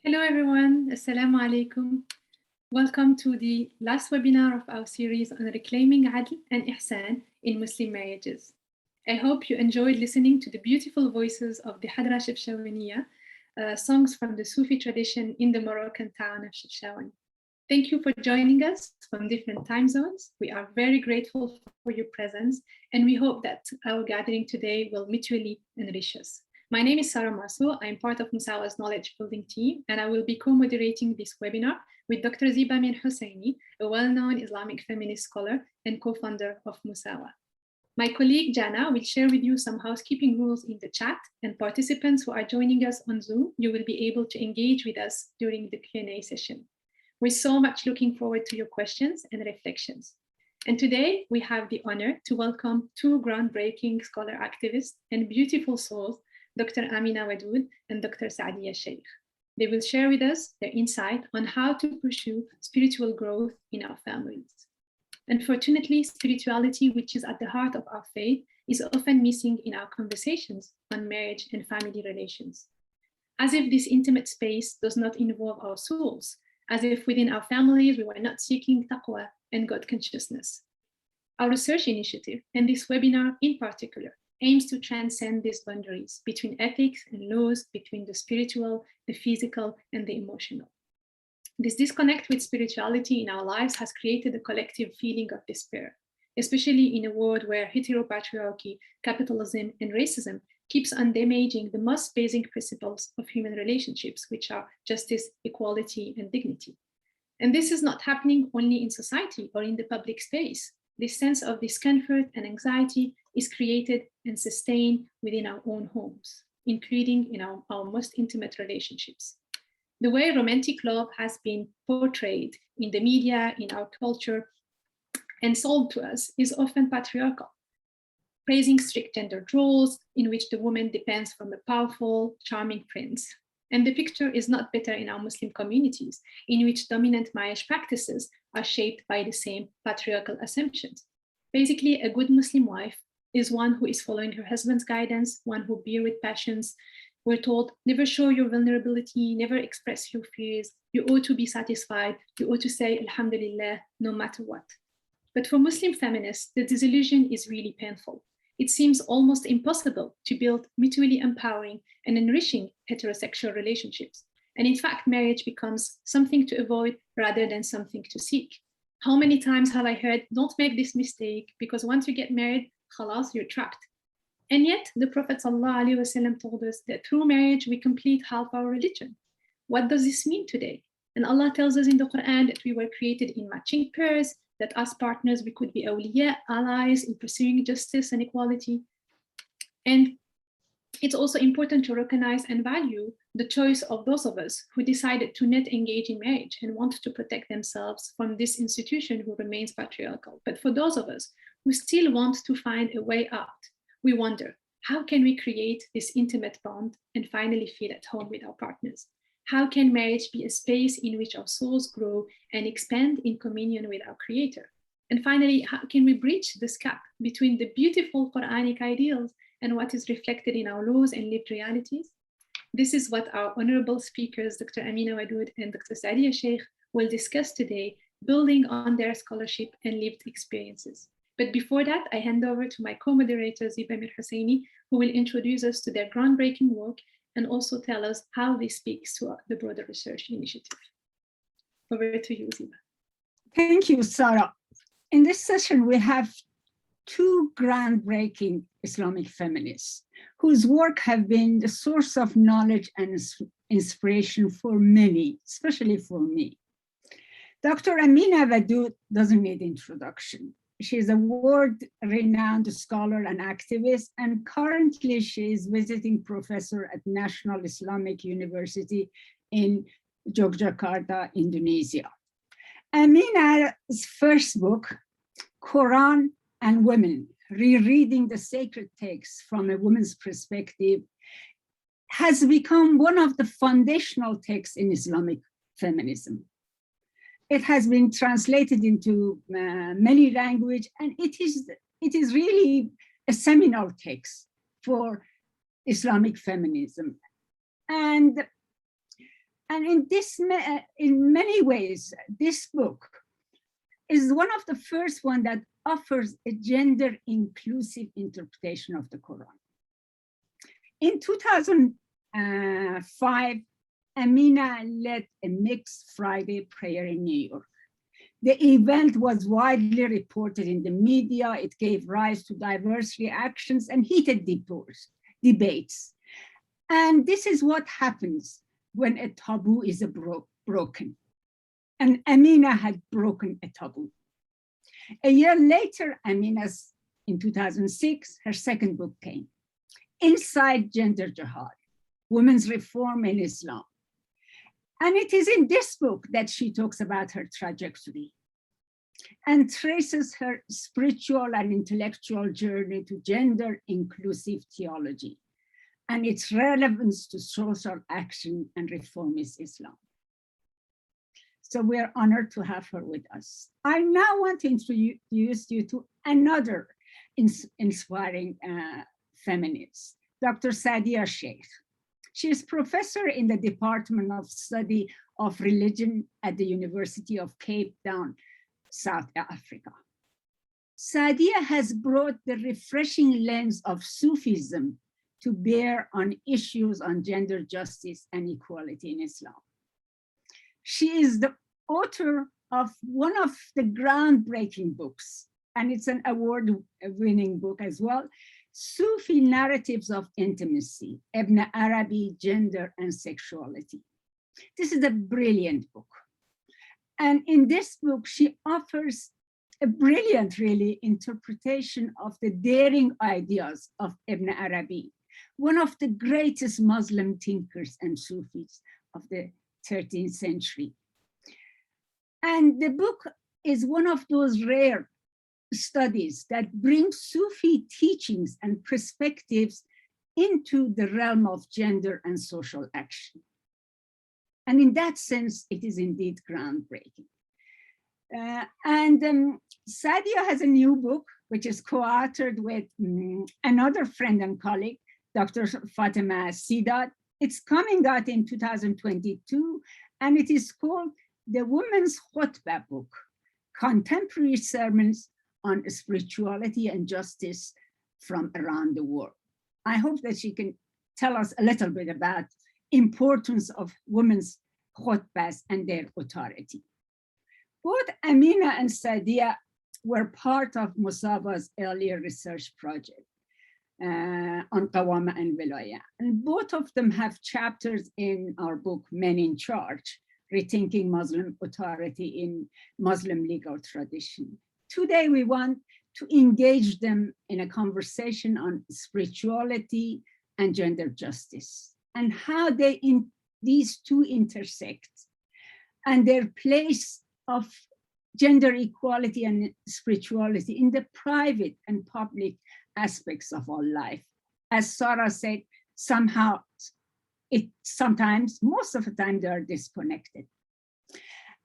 Hello everyone, Assalamu alaikum. Welcome to the last webinar of our series on Reclaiming Adl and Ihsan in Muslim marriages. I hope you enjoyed listening to the beautiful voices of the Hadra Shefshawaniya, songs from the Sufi tradition in the Moroccan town of Shefshawan. Thank you for joining us from different time zones. We are very grateful for your presence, and we hope that our gathering today will mutually enrich us. My name is Sarah Masu. I'm part of Musawah's knowledge building team, and I will be co-moderating this webinar with Dr. Ziba Mir-Hosseini, a well-known Islamic feminist scholar and co-founder of Musawah. My colleague Jana will share with you some housekeeping rules in the chat, and participants who are joining us on Zoom, you will be able to engage with us during the Q&A session. We're so much looking forward to your questions and reflections. And today we have the honor to welcome two groundbreaking scholar activists and beautiful souls, Dr. Amina Wadud and Dr. Saadiya Shaikh. They will share with us their insight on how to pursue spiritual growth in our families. Unfortunately, spirituality, which is at the heart of our faith, is often missing in our conversations on marriage and family relations. As if this intimate space does not involve our souls, as if within our families we were not seeking taqwa and God consciousness. Our research initiative, and this webinar in particular, aims to transcend these boundaries between ethics and laws, between the spiritual, the physical, and the emotional. This disconnect with spirituality in our lives has created a collective feeling of despair, especially in a world where heteropatriarchy, capitalism, and racism keeps on damaging the most basic principles of human relationships, which are justice, equality, and dignity. And this is not happening only in society or in the public space. This sense of discomfort and anxiety is created and sustained within our own homes, including in our most intimate relationships. The way romantic love has been portrayed in the media, in our culture, and sold to us is often patriarchal, praising strict gendered roles in which the woman depends from a powerful, charming prince. And the picture is not better in our Muslim communities, in which dominant marriage practices are shaped by the same patriarchal assumptions. Basically, a good Muslim wife is one who is following her husband's guidance, one who bears with passions. We're told, never show your vulnerability, never express your fears. You ought to be satisfied. You ought to say, Alhamdulillah, no matter what. But for Muslim feminists, the disillusion is really painful. It seems almost impossible to build mutually empowering and nourishing heterosexual relationships. And in fact, marriage becomes something to avoid rather than something to seek. How many times have I heard, don't make this mistake, because once you get married, khalas, you're trapped. And yet, the Prophet ﷺ told us that through marriage, we complete half our religion. What does this mean today? And Allah tells us in the Qur'an that we were created in matching pairs, that as partners, we could be awliya, allies in pursuing justice and equality. And it's also important to recognize and value the choice of those of us who decided to not engage in marriage and want to protect themselves from this institution who remains patriarchal. But for those of us who still want to find a way out, we wonder, how can we create this intimate bond and finally feel at home with our partners? How can marriage be a space in which our souls grow and expand in communion with our Creator? And finally, how can we bridge this gap between the beautiful Qur'anic ideals and what is reflected in our laws and lived realities? This is what our honorable speakers, Dr. Amina Wadud and Dr. Sadia Shaikh, will discuss today, building on their scholarship and lived experiences. But before that, I hand over to my co-moderator, Ziba Mir-Hosseini, who will introduce us to their groundbreaking work and also tell us how this speaks to the broader research initiative. Over to you, Ziba. Thank you, Sarah. In this session, we have two groundbreaking Islamic feminists whose work have been the source of knowledge and inspiration for many, especially for me. Dr. Amina Wadud doesn't need introduction. She is a world-renowned scholar and activist, and currently she is visiting professor at National Islamic University in Yogyakarta, Indonesia. Amina's first book, Qur'an and Women, Rereading the Sacred Texts from a Woman's Perspective, has become one of the foundational texts in Islamic feminism. It has been translated into many languages, and it is really a seminal text for Islamic feminism. And in many ways, this book is one of the first one that offers a gender-inclusive interpretation of the Quran. In 2005, Amina led a mixed Friday prayer in New York. The event was widely reported in the media. It gave rise to diverse reactions and heated debates. And this is what happens when a taboo is broken. And Amina had broken a taboo. A year later, in 2006, her second book came, Inside Gender Jihad, Women's Reform in Islam. And it is in this book that she talks about her trajectory and traces her spiritual and intellectual journey to gender-inclusive theology and its relevance to social action and reformist Islam. So we're honored to have her with us. I now want to introduce you to another inspiring feminist, Dr. Sadia Shaikh. She is professor in the Department of Study of Religion at the University of Cape Town, South Africa. Sadia has brought the refreshing lens of Sufism to bear on issues on gender justice and equality in Islam. She is the author of one of the groundbreaking books, and it's an award-winning book as well, Sufi Narratives of Intimacy, Ibn Arabi, Gender and Sexuality. This is a brilliant book. And in this book, she offers a brilliant, really, interpretation of the daring ideas of Ibn Arabi, one of the greatest Muslim thinkers and Sufis of the 13th century. And the book is one of those rare studies that bring Sufi teachings and perspectives into the realm of gender and social action. And in that sense, it is indeed groundbreaking. Sadia has a new book, which is co-authored with another friend and colleague, Dr. Fatima Sidat. It's coming out in 2022, and it is called The Women's Khutbah Book, Contemporary Sermons on Spirituality and Justice from around the world. I hope that she can tell us a little bit about importance of women's khutbahs and their authority. Both Amina and Sadia were part of Musawah's earlier research project on Qawama and Wilaya. And both of them have chapters in our book, Men in Charge, Rethinking Muslim Authority in Muslim Legal Tradition. Today, we want to engage them in a conversation on spirituality and gender justice and how these two intersect and their place of gender equality and spirituality in the private and public aspects of our life. As Sarah said, sometimes, most of the time, they are disconnected.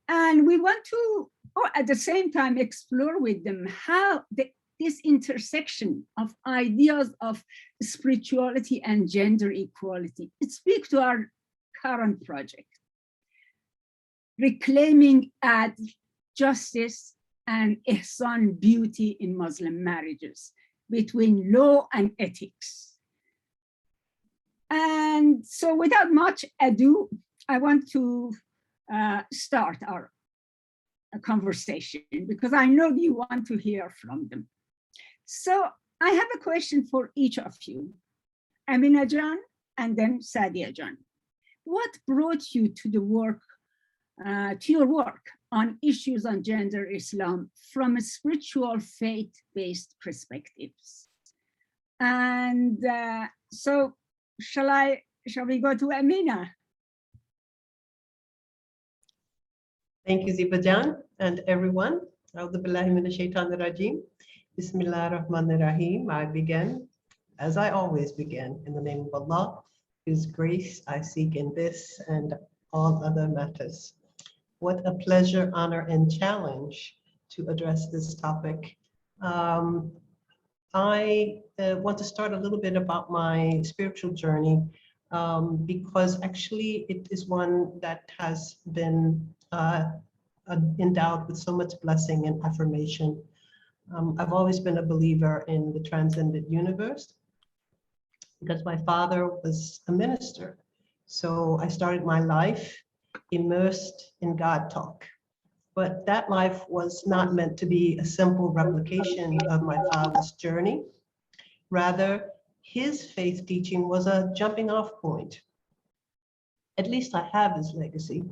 And we want to, at the same time, explore with them how this intersection of ideas of spirituality and gender equality, it speaks to our current project, Reclaiming Adl, Justice and Ihsan, Beauty in Muslim Marriages, between law and ethics. And so without much ado, I want to start our conversation because I know you want to hear from them. So I have a question for each of you, Amina Jan and then Sadia Jan. What brought you to the work, to your work on issues on gender Islam from a spiritual faith-based perspectives? And so shall we go to Amina? Thank you, Ziba Jan, and everyone. A'udhu billahi minash shaitanir rajim. Bismillah ar-Rahmanir Rahim. I begin, as I always begin, in the name of Allah, whose grace I seek in this and all other matters. What a pleasure, honor, and challenge to address this topic. I want to start a little bit about my spiritual journey because actually it is one that has been endowed with so much blessing and affirmation. I've always been a believer in the transcendent universe because my father was a minister. So I started my life immersed in God talk. But that life was not meant to be a simple replication of my father's journey. Rather, his faith teaching was a jumping off point. At least I have his legacy.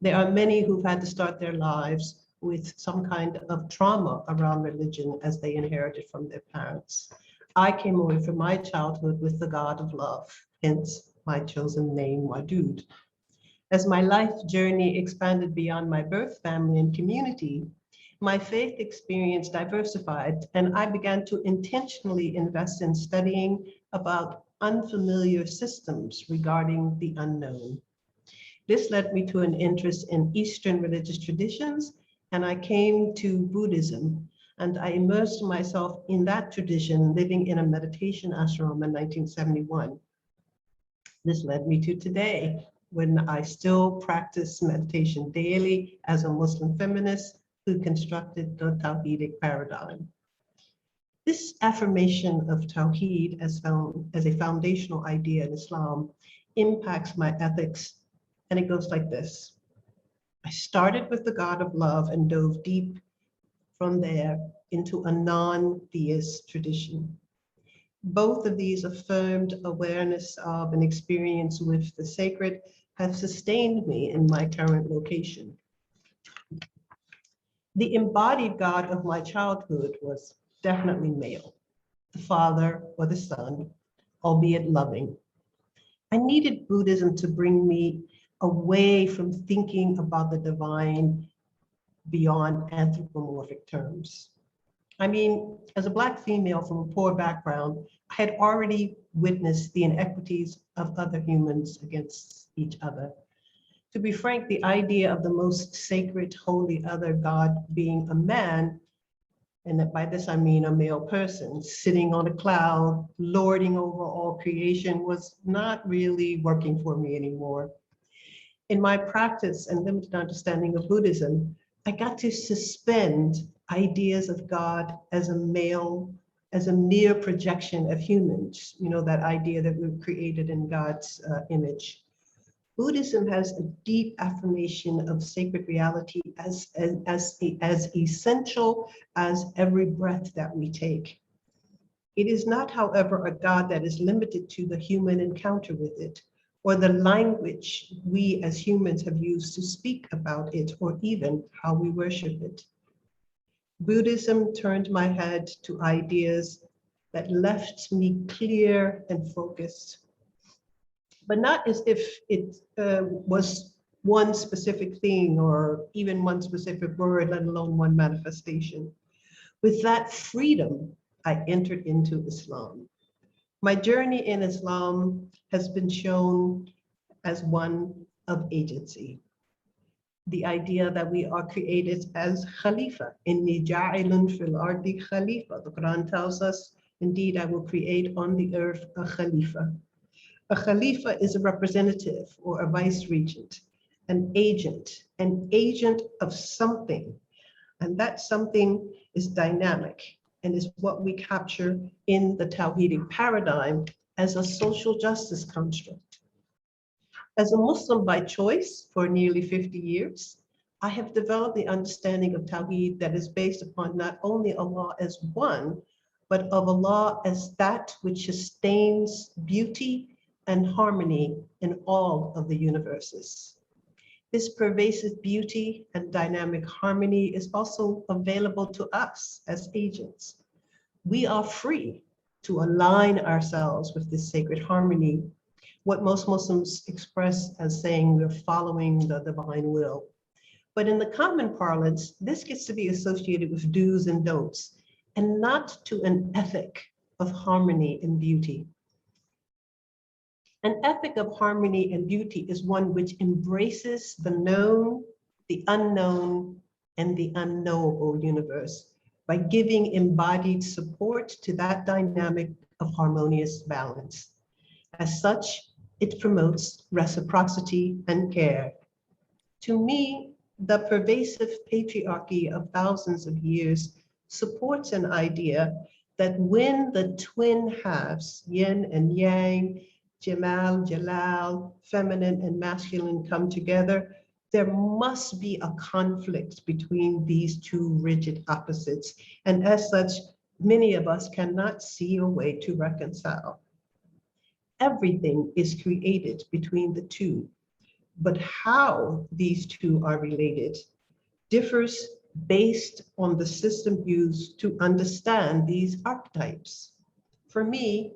There are many who've had to start their lives with some kind of trauma around religion as they inherited from their parents. I came away from my childhood with the God of love, hence my chosen name, Wadud. As my life journey expanded beyond my birth family and community, my faith experience diversified, and I began to intentionally invest in studying about unfamiliar systems regarding the unknown. This led me to an interest in Eastern religious traditions, and I came to Buddhism, and I immersed myself in that tradition, living in a meditation ashram in 1971. This led me to today, when I still practice meditation daily as a Muslim feminist who constructed the Tawhidic paradigm. This affirmation of Tawhid as a foundational idea in Islam impacts my ethics, and it goes like this. I started with the God of love and dove deep from there into a non-theist tradition. Both of these affirmed awareness of and experience with the sacred have sustained me in my current location. The embodied God of my childhood was definitely male, the father or the son, albeit loving. I needed Buddhism to bring me away from thinking about the divine beyond anthropomorphic terms. I mean, as a Black female from a poor background, I had already witnessed the inequities of other humans against each other. To be frank, the idea of the most sacred, holy other God being a man, and by this I mean a male person, sitting on a cloud, lording over all creation, was not really working for me anymore. In my practice and limited understanding of Buddhism, I got to suspend ideas of God as a male as a mere projection of humans, you know, that idea that we're created in God's image. Buddhism has a deep affirmation of sacred reality as essential as every breath that we take. It is not, however, a God that is limited to the human encounter with it, or the language we as humans have used to speak about it, or even how we worship it. Buddhism turned my head to ideas that left me clear and focused, but not as if it was one specific thing or even one specific word, let alone one manifestation. With that freedom, I entered into Islam. My journey in Islam has been shown as one of agency. The idea that we are created as Khalifa. Inni ja'ilun fil ardi Khalifa. The Quran tells us, indeed, I will create on the earth a Khalifa. A Khalifa is a representative or a vice regent, an agent of something. And that something is dynamic and is what we capture in the Tawhidic paradigm as a social justice construct. As a Muslim by choice for nearly 50 years, I have developed the understanding of Tawhid that is based upon not only Allah as one, but of Allah as that which sustains beauty and harmony in all of the universes. This pervasive beauty and dynamic harmony is also available to us as agents. We are free to align ourselves with this sacred harmony, what most Muslims express as saying we're following the divine will. But in the common parlance, this gets to be associated with do's and don'ts, and not to an ethic of harmony and beauty. An ethic of harmony and beauty is one which embraces the known, the unknown, and the unknowable universe by giving embodied support to that dynamic of harmonious balance. As such, it promotes reciprocity and care. To me, the pervasive patriarchy of thousands of years supports an idea that when the twin halves, yin and yang, Jamal, Jalal, feminine and masculine come together, there must be a conflict between these two rigid opposites. And as such, many of us cannot see a way to reconcile. Everything is created between the two, but how these two are related differs based on the system used to understand these archetypes. For me,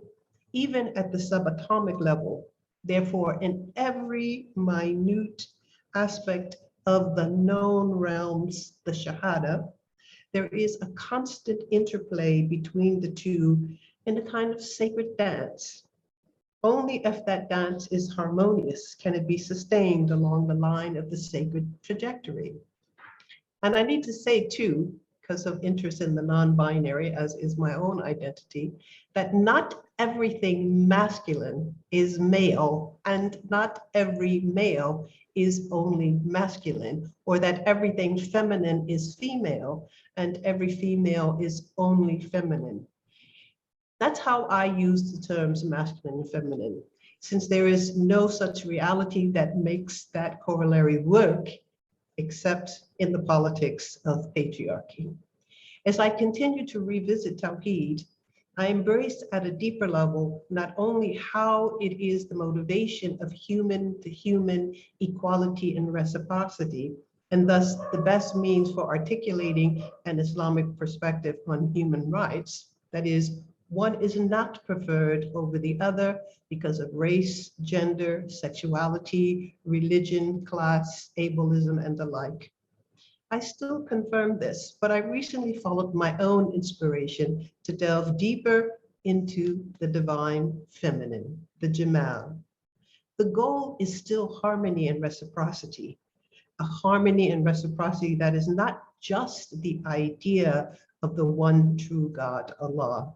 even at the subatomic level, therefore in every minute aspect of the known realms, the Shahada, there is a constant interplay between the two in a kind of sacred dance. Only if that dance is harmonious can it be sustained along the line of the sacred trajectory. And I need to say too, because of interest in the non-binary, as is my own identity, that not everything masculine is male, and not every male is only masculine, or that everything feminine is female, and every female is only feminine. That's how I use the terms masculine and feminine, since there is no such reality that makes that corollary work, except in the politics of patriarchy. As I continue to revisit Tawhid, I embrace at a deeper level not only how it is the motivation of human to human equality and reciprocity, and thus the best means for articulating an Islamic perspective on human rights, that is, one is not preferred over the other because of race, gender, sexuality, religion, class, ableism, and the like. I still confirm this, but I recently followed my own inspiration to delve deeper into the divine feminine, the Jamal. The goal is still harmony and reciprocity, a harmony and reciprocity that is not just the idea of the one true God, Allah,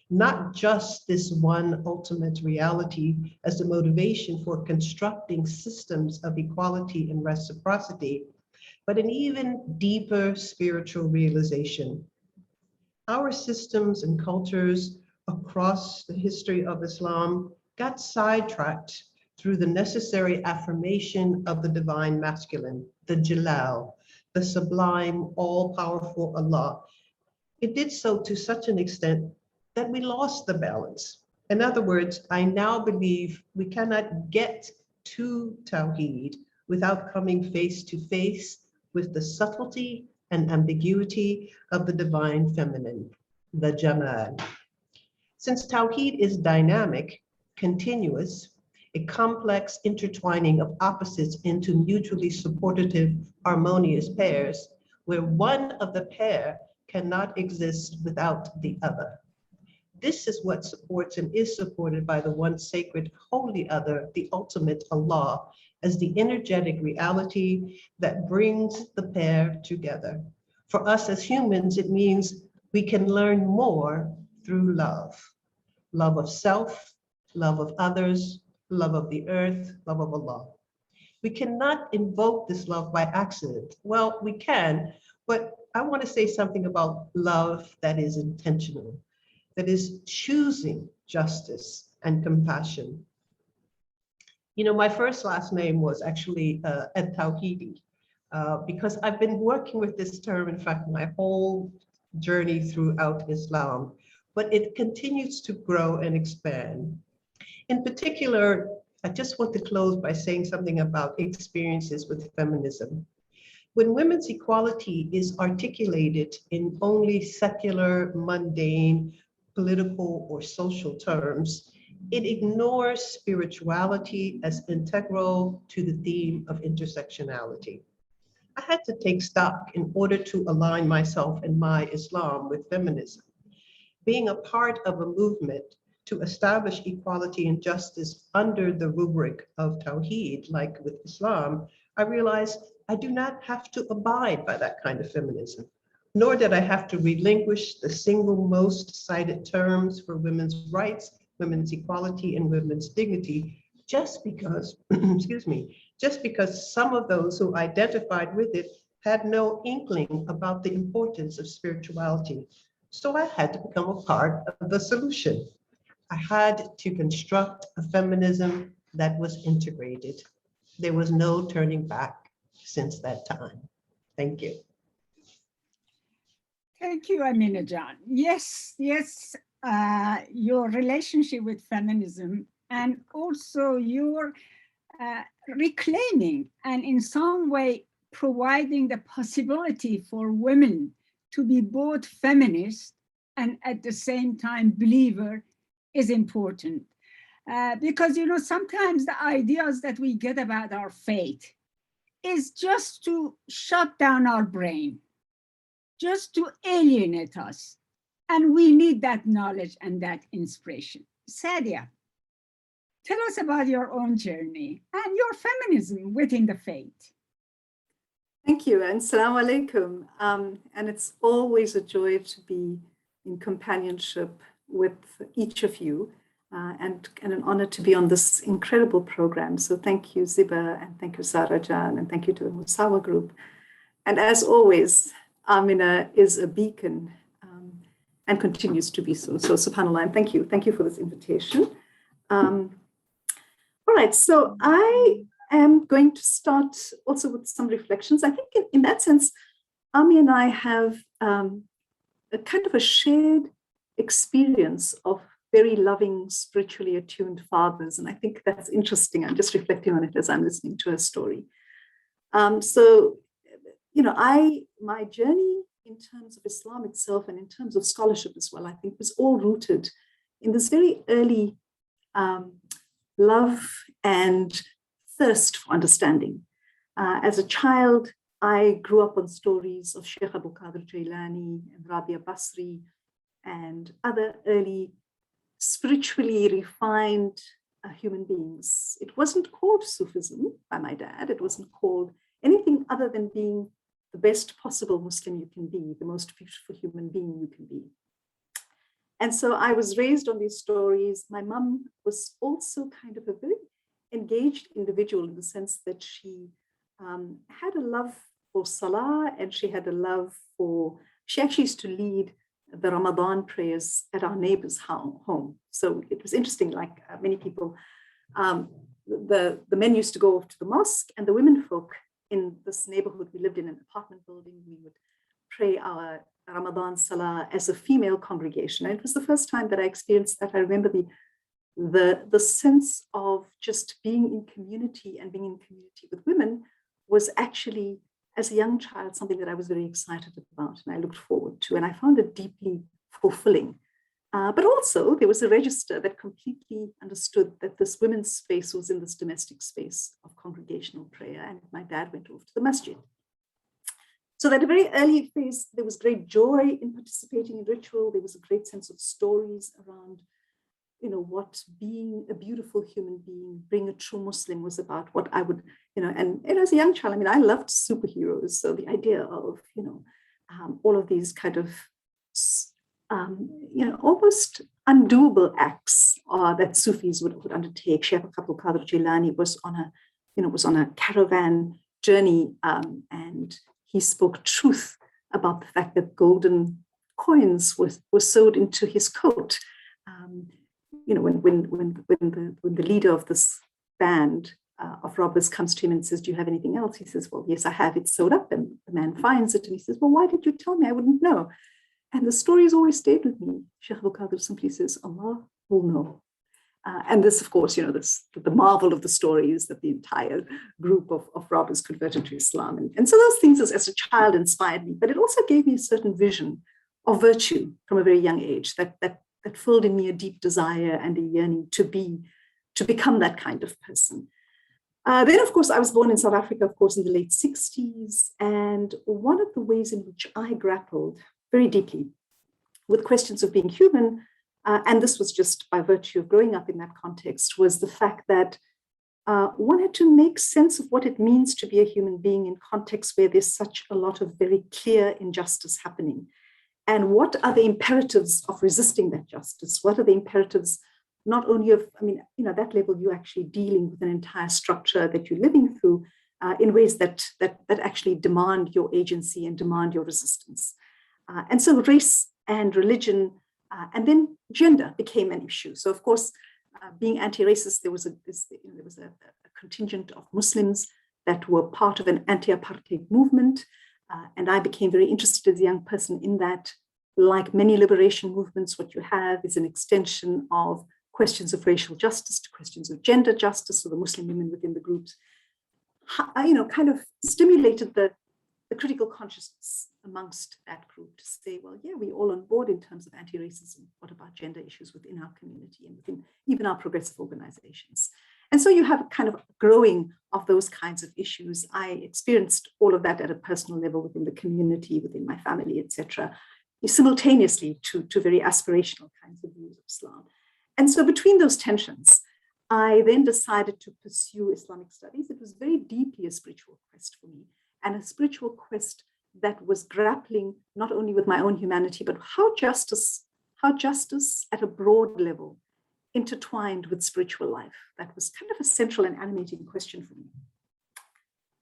not just this one ultimate reality as the motivation for constructing systems of equality and reciprocity, but an even deeper spiritual realization. Our systems and cultures across the history of Islam got sidetracked through the necessary affirmation of the divine masculine, the Jalal, the sublime, all-powerful Allah. It did so to such an extent that we lost the balance. In other words, I now believe we cannot get to Tawheed without coming face to face with the subtlety and ambiguity of the divine feminine, the Jamal. Since Tawheed is dynamic, continuous, a complex intertwining of opposites into mutually supportive, harmonious pairs, where one of the pair cannot exist without the other. This is what supports and is supported by the one sacred, holy other, the ultimate Allah, as the energetic reality that brings the pair together. For us as humans, it means we can learn more through love. Love of self, love of others, love of the earth, love of Allah. We cannot invoke this love by accident. Well, we can, but I want to say something about love that is intentional, that is choosing justice and compassion. You know, my first last name was actually Tawhidi, because I've been working with this term, in fact, my whole journey throughout Islam, but it continues to grow and expand. In particular, I just want to close by saying something about experiences with feminism. When women's equality is articulated in only secular, mundane, political, or social terms, it ignores spirituality as integral to the theme of intersectionality. I had to take stock in order to align myself and my Islam with feminism. Being a part of a movement to establish equality and justice under the rubric of Tawheed, like with Islam, I realized I do not have to abide by that kind of feminism, nor did I have to relinquish the single most cited terms for women's rights, women's equality, and women's dignity, just because, excuse me, just because some of those who identified with it had no inkling about the importance of spirituality. So I had to become a part of the solution. I had to construct a feminism that was integrated. There was no turning back since that time. Thank you. Thank you, Amina Jan. Yes, your relationship with feminism and also your reclaiming and in some way providing the possibility for women to be both feminist and at the same time believer is important. Because, you know, sometimes the ideas that we get about our faith is just to shut down our brain, just to alienate us. And we need that knowledge and that inspiration. Sadia, tell us about your own journey and your feminism within the faith. Thank you, and Assalamu alaikum. And it's always a joy to be in companionship with each of you, and an honor to be on this incredible program. So thank you, Ziba, and thank you, Sarah Jan, and thank you to the Musawah group. And as always, Amina is a beacon and continues to be so. So subhanAllah, and thank you for this invitation. All right, so I am going to start also with some reflections. I think in that sense, Ami and I have a kind of a shared experience of very loving, spiritually attuned fathers. And I think that's interesting. I'm just reflecting on it as I'm listening to her story. So, you know, my journey in terms of Islam itself and in terms of scholarship as well, I think was all rooted in this very early love and thirst for understanding. As a child, I grew up on stories of Shaykh Abdul Qadir Jailani and Rabia Basri and other early spiritually refined human beings. It wasn't called Sufism by my dad. It wasn't called anything other than being the best possible Muslim you can be, the most beautiful human being you can be. And so I was raised on these stories. My mum was also kind of a very engaged individual in the sense that she had a love for Salah, and she had a love for, she actually used to lead the Ramadan prayers at our neighbor's home. So it was interesting, like many people, the men used to go off to the mosque, and the women folk in this neighborhood, we lived in an apartment building, we would pray our Ramadan Salah as a female congregation. And it was the first time that I experienced that. I remember the sense of just being in community and being in community with women was actually, as a young child, something that I was very excited about and I looked forward to. And I found it deeply fulfilling. But also there was a register that completely understood that this women's space was in this domestic space of congregational prayer. And my dad went off to the masjid. So at a very early phase, there was great joy in participating in ritual. There was a great sense of stories around, what being a beautiful human being, being a true Muslim was about, what I would, and as a young child, I loved superheroes. So the idea of, all of these kind of, almost undoable acts that Sufis would undertake. Shaykh Abdul Qadir Jilani was on a caravan journey, and he spoke truth about the fact that golden coins were sewed into his coat. When the leader of this band of robbers comes to him and says, "Do you have anything else?" He says, "Well, yes, I have it sewed up." And the man finds it and he says, "Well, why did you tell me? I wouldn't know." And the story has always stayed with me. Shaykh Abdul Qadir simply says, "Allah will know." And this, of course, the marvel of the story is that the entire group of robbers converted to Islam. And so those things as a child inspired me, but it also gave me a certain vision of virtue from a very young age that filled in me a deep desire and a yearning to become that kind of person. Then, of course, I was born in South Africa, of course, in the late 60s. And one of the ways in which I grappled very deeply with questions of being human, and this was just by virtue of growing up in that context, was the fact that one had to make sense of what it means to be a human being in contexts where there's such a lot of very clear injustice happening. And what are the imperatives of resisting that justice? What are the imperatives not only of, at that level, you're actually dealing with an entire structure that you're living through in ways that actually demand your agency and demand your resistance. And so race and religion and then gender became an issue. So, of course, being anti-racist, there was a contingent of Muslims that were part of an anti-apartheid movement. And I became very interested as a young person in that. Like many liberation movements, what you have is an extension of questions of racial justice to questions of gender justice, so the Muslim women within the groups, kind of stimulated the critical consciousness amongst that group to say, well, yeah, we're all on board in terms of anti-racism. What about gender issues within our community and within even our progressive organizations? And so you have a kind of growing of those kinds of issues. I experienced all of that at a personal level within the community, within my family, etc., simultaneously to very aspirational kinds of views of Islam. And so between those tensions, I then decided to pursue Islamic studies. It was very deeply a spiritual quest for me, and a spiritual quest that was grappling not only with my own humanity, but how justice at a broad level intertwined with spiritual life. That was kind of a central and animating question for me.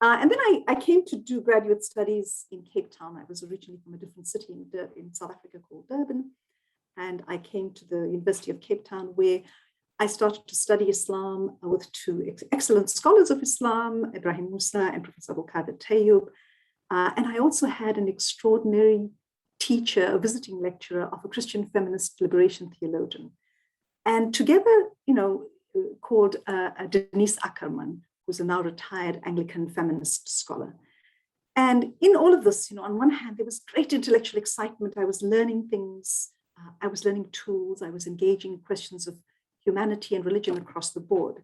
And then I came to do graduate studies in Cape Town. I was originally from a different city in South Africa called Durban. And I came to the University of Cape Town, where I started to study Islam with two excellent scholars of Islam, Ibrahim Musa and Professor Abdul Qadir Tayyub. And I also had an extraordinary teacher, a visiting lecturer of a Christian feminist liberation theologian. And together, called Denise Ackerman, who's a now retired Anglican feminist scholar. And in all of this, on one hand, there was great intellectual excitement. I was learning things, I was learning tools, I was engaging in questions of humanity and religion across the board.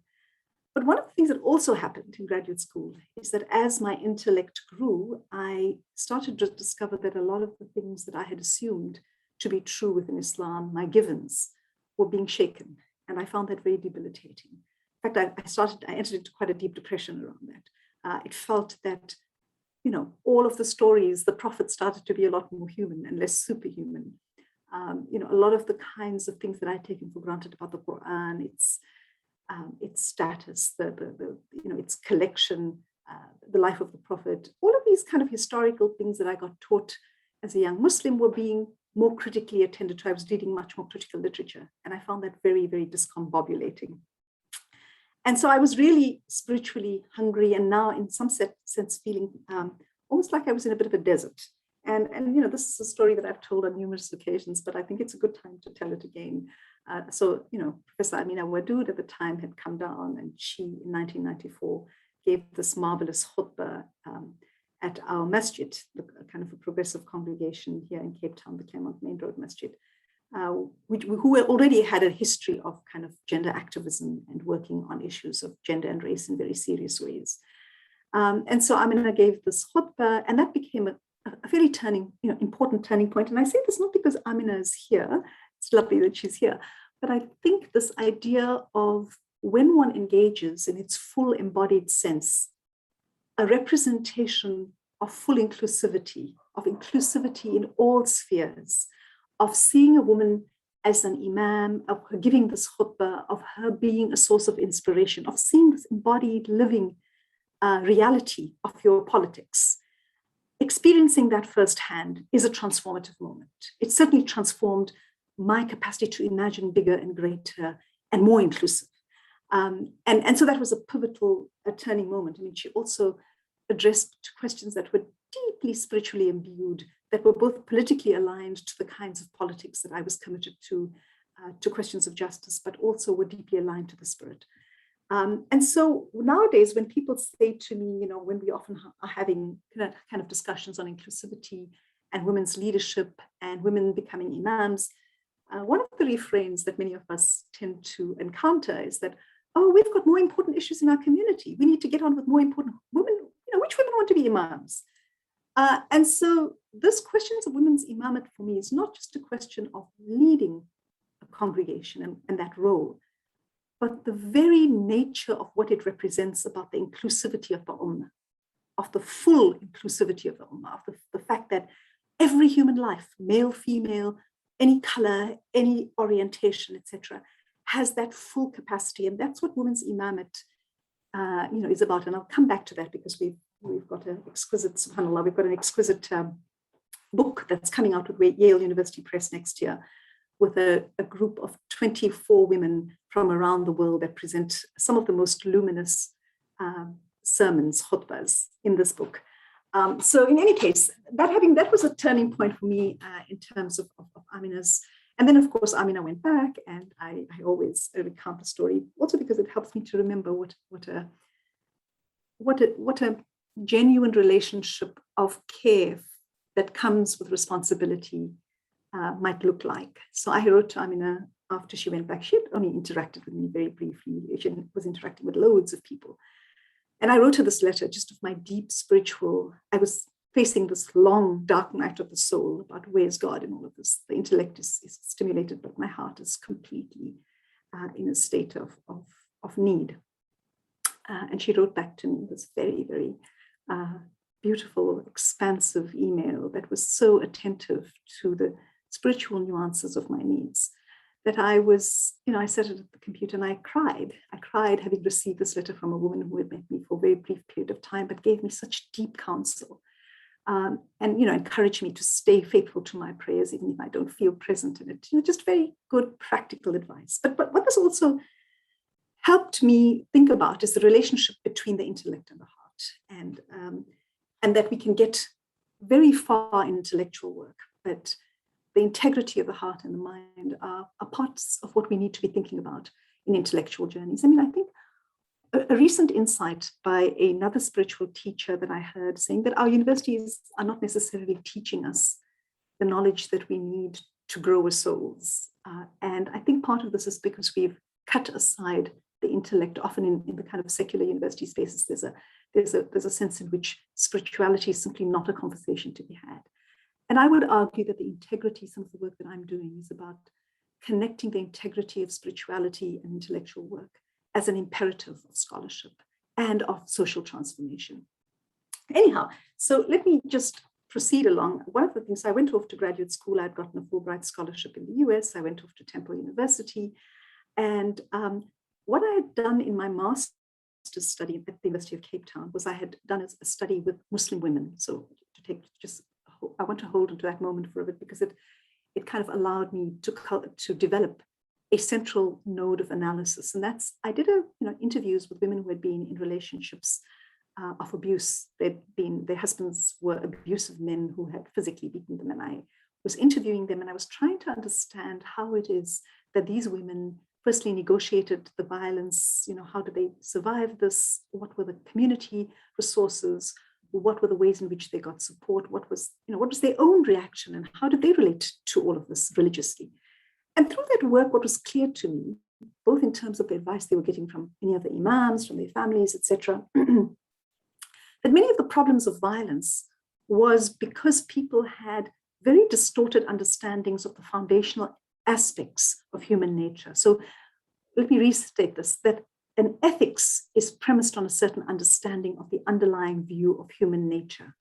But one of the things that also happened in graduate school is that as my intellect grew, I started to discover that a lot of the things that I had assumed to be true within Islam, my givens, were being shaken. And I found that very debilitating. In fact, I entered into quite a deep depression around that. It felt that, all of the stories, the prophet started to be a lot more human and less superhuman. A lot of the kinds of things that I'd taken for granted about the Qur'an, its status, its collection, the life of the prophet, all of these kind of historical things that I got taught as a young Muslim were being more critically attended to. I was reading much more critical literature, and I found that very, very discombobulating. And so I was really spiritually hungry, and now in some sense feeling almost like I was in a bit of a desert. And you know, this is a story that I've told on numerous occasions, but I think it's a good time to tell it again. So, you know, Professor Amina Wadud at the time had come down, and she, in 1994, gave this marvelous khutbah at our masjid, kind of a progressive congregation here in Cape Town, the Claremont Main Road Masjid, who already had a history of kind of gender activism and working on issues of gender and race in very serious ways. And so Amina gave this khutbah, and that became a very important turning point. And I say this not because Amina is here, it's lovely that she's here, but I think this idea of when one engages in its full embodied sense, a representation of full inclusivity, in all spheres, of seeing a woman as an imam, of her giving this khutbah, of her being a source of inspiration, of seeing this embodied living reality of your politics. Experiencing that firsthand is a transformative moment. It certainly transformed my capacity to imagine bigger and greater and more inclusive. And so that was a pivotal, turning moment. I mean, she also addressed questions that were deeply spiritually imbued, that were both politically aligned to the kinds of politics that I was committed to questions of justice, but also were deeply aligned to the spirit. And so nowadays, when people say to me, you know, when we often are having kind of discussions on inclusivity and women's leadership and women becoming imams, one of the refrains that many of us tend to encounter is that, oh, we've got more important issues in our community. We need to get on with more important women. You know, which women want to be imams? And so this questions of women's imamate for me is not just a question of leading a congregation and that role, but the very nature of what it represents about the inclusivity of the ummah, of the full inclusivity of the ummah, of the fact that every human life, male, female, any color, any orientation, etc., has that full capacity. And that's what women's imamate is about. And I'll come back to that because we've got an exquisite, subhanAllah, we've got an exquisite book that's coming out with Yale University Press next year, with a group of 24 women from around the world that present some of the most luminous sermons, khutbahs, in this book. So in any case, that was a turning point for me in terms of Amina's. And then, of course, Amina went back, and I always recount the story, also because it helps me to remember what a genuine relationship of care that comes with responsibility might look like. So I wrote to Amina after she went back. She had only interacted with me very briefly. She was interacting with loads of people. And I wrote her this letter just of my deep spiritual, I was facing this long, dark night of the soul about where's God in all of this. The intellect is stimulated, but my heart is completely in a state of need. And she wrote back to me this very, very beautiful, expansive email that was so attentive to the spiritual nuances of my needs that I was, I sat at the computer and I cried. I cried having received this letter from a woman who had met me for a very brief period of time, but gave me such deep counsel and, encouraged me to stay faithful to my prayers, even if I don't feel present in it. Just very good practical advice. But what this also helped me think about is the relationship between the intellect and the heart, and that we can get very far in intellectual work, but the integrity of the heart and the mind are parts of what we need to be thinking about in intellectual journeys. I mean, I think a recent insight by another spiritual teacher that I heard saying that our universities are not necessarily teaching us the knowledge that we need to grow as souls. And I think part of this is because we've cut aside the intellect. Often in the kind of secular university spaces, there's a sense in which spirituality is simply not a conversation to be had. And I would argue that the integrity, some of the work that I'm doing is about connecting the integrity of spirituality and intellectual work as an imperative of scholarship and of social transformation. Anyhow, so let me just proceed along. One of the things, I went off to graduate school. I'd gotten a Fulbright scholarship in the US. I went off to Temple University. And what I had done in my master's study at the University of Cape Town was I had done a study with Muslim women. So I want to hold onto that moment for a bit because it it kind of allowed me to develop a central node of analysis. And that's, I did interviews with women who had been in relationships of abuse. Their husbands were abusive men who had physically beaten them. And I was interviewing them, and I was trying to understand how it is that these women firstly negotiated the violence. How did they survive this? What were the community resources? What were the ways in which they got support? What was their own reaction, and how did they relate to all of this religiously? And through that work, what was clear to me, both in terms of the advice they were getting from any of the imams, from their families, etc., that many of the problems of violence was because people had very distorted understandings of the foundational aspects of human nature. So let me restate this, that an ethics is premised on a certain understanding of the underlying view of human nature.